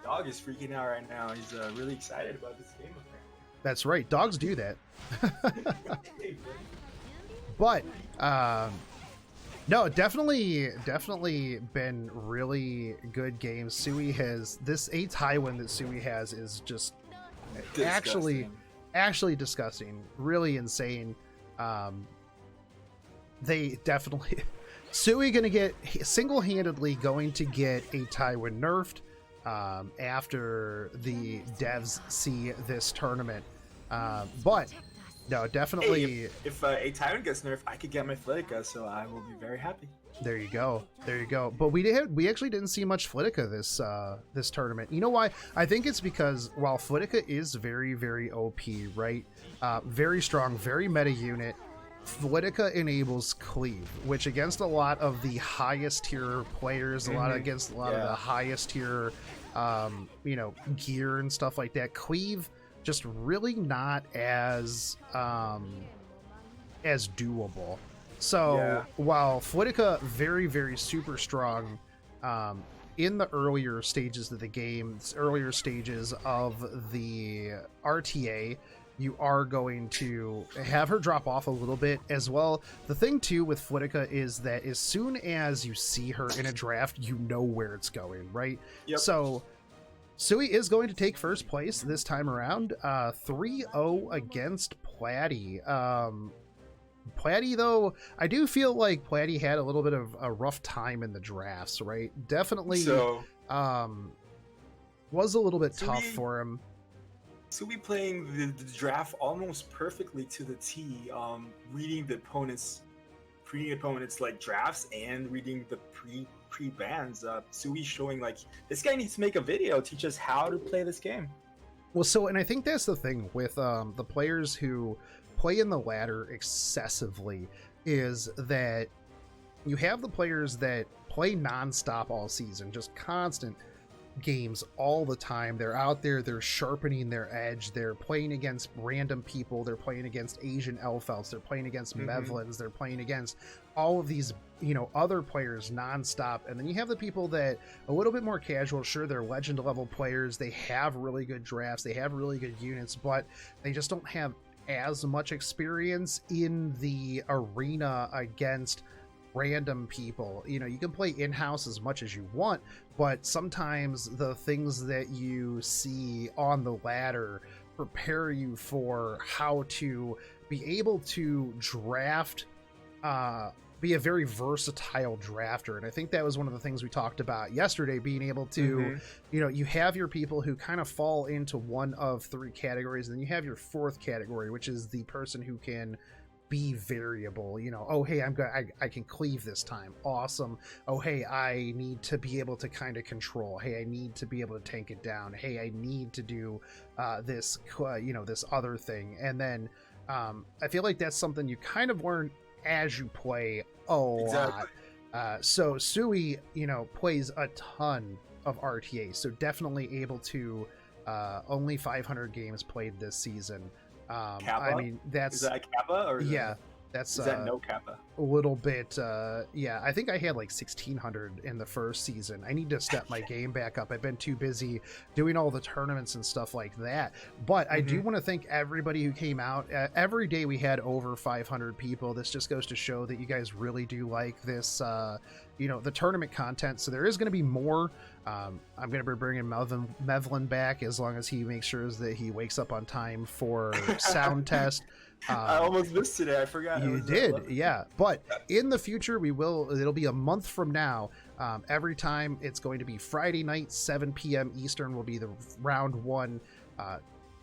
dog is freaking out right now. He's really excited about this game. That's right. Dogs do that. Hey, But no, definitely been really good games. Sui has this 8th high win that Sui has is just disgusting. actually disgusting, really insane. They definitely Sui gonna get single-handedly going to get a Tywin nerfed after the devs see this tournament. But no, definitely. Hey, if a Tyrant gets nerfed, I could get my Flitica, so I will be very happy. There you go. There you go. But we actually didn't see much Flitica this tournament. You know why? I think it's because while Flitica is very, very OP, right? Very strong, very meta unit. Flitica enables cleave, which against a lot of the highest tier players, against a lot of the highest tier, gear and stuff like that. Cleave just really not as doable. So while Flitica very, very super strong in the earlier stages of the game, earlier stages of the RTA, you are going to have her drop off a little bit as well. The thing too with Flitica is that as soon as you see her in a draft, you know where it's going, right? Yep. So Sui is going to take first place this time around, 3-0 against Platty. Platty, though, I do feel like Platty had a little bit of a rough time in the drafts, right? Definitely was a little bit tough for him. Sui playing the draft almost perfectly to the T, reading the opponent's like drafts and reading the pre-bans. Sui showing like this guy needs to make a video, teach us how to play this game. Well, so, and I think that's the thing with the players who play in the ladder excessively is that you have the players that play nonstop all season, just constant games all the time. They're out there, they're sharpening their edge, they're playing against random people, they're playing against Asian elf elves, they're playing against Mevlins, they're playing against all of these other players nonstop. And then you have the people that a little bit more casual, sure, they're legend level players, they have really good drafts, they have really good units, but they just don't have as much experience in the arena against random people. You can play in-house as much as you want, but sometimes the things that you see on the ladder prepare you for how to be able to draft, be a very versatile drafter. And I think that was one of the things we talked about yesterday, being able to, you have your people who kind of fall into one of 3 categories, and then you have your 4th category, which is the person who can be variable. Oh hey, I can cleave this time, awesome. Oh hey, I need to be able to kind of control. Hey, I need to be able to tank it down. Hey, I need to do this this other thing. And then I feel like that's something you kind of learn as you play a lot. So Sui plays a ton of RTA, so definitely able to only 500 games played this season. I mean, is that a Kappa or that's is that no Kappa? A little bit. I think I had like 1600 in the first season. I need to step my game back up. I've been too busy doing all the tournaments and stuff like that. But I do want to thank everybody who came out. Every day we had over 500 people. This just goes to show that you guys really do like this, the tournament content. So there is going to be more. I'm going to be bringing Mevlin back as long as he makes sure that he wakes up on time for sound test. I almost missed today. I forgot. You did, yeah. But in the future, it'll be a month from now. Every time it's going to be Friday night, 7 p.m. Eastern will be the round 1.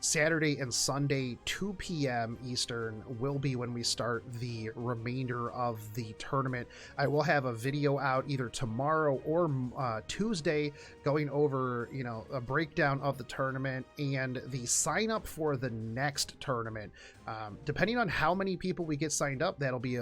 Saturday and Sunday, 2 p.m. Eastern will be when we start the remainder of the tournament. I will have a video out either tomorrow or Tuesday going over, a breakdown of the tournament and the sign up for the next tournament. Depending on how many people we get signed up, it'll be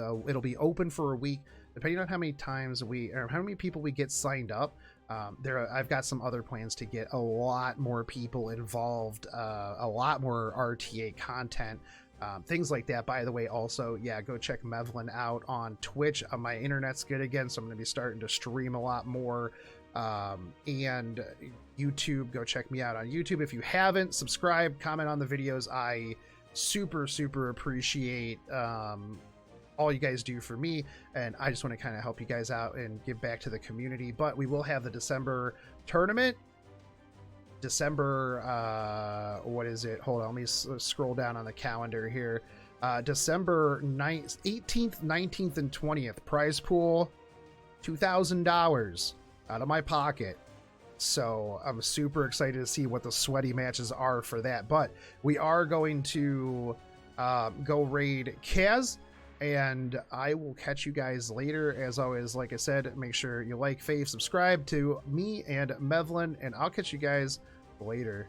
open for a week. Depending on how many people we get signed up, I've got some other plans to get a lot more people involved, a lot more RTA content, things like that. By the way, also, go check Mevlin out on Twitch. My internet's good again, so I'm going to be starting to stream a lot more And YouTube, go check me out on YouTube. If you haven't, subscribe, comment on the videos. I super appreciate all you guys do for me, and I just want to kind of help you guys out and give back to the community. But we will have the December tournament. December, what is it? Hold on, let me scroll down on the calendar here. December 9th, 18th, 19th, and 20th. Prize pool, $2,000 out of my pocket. So I'm super excited to see what the sweaty matches are for that. But we are going to go raid Kaz, and I will catch you guys later. As always, like I said, make sure you like, fave, subscribe to me and Mevlin, and I'll catch you guys later.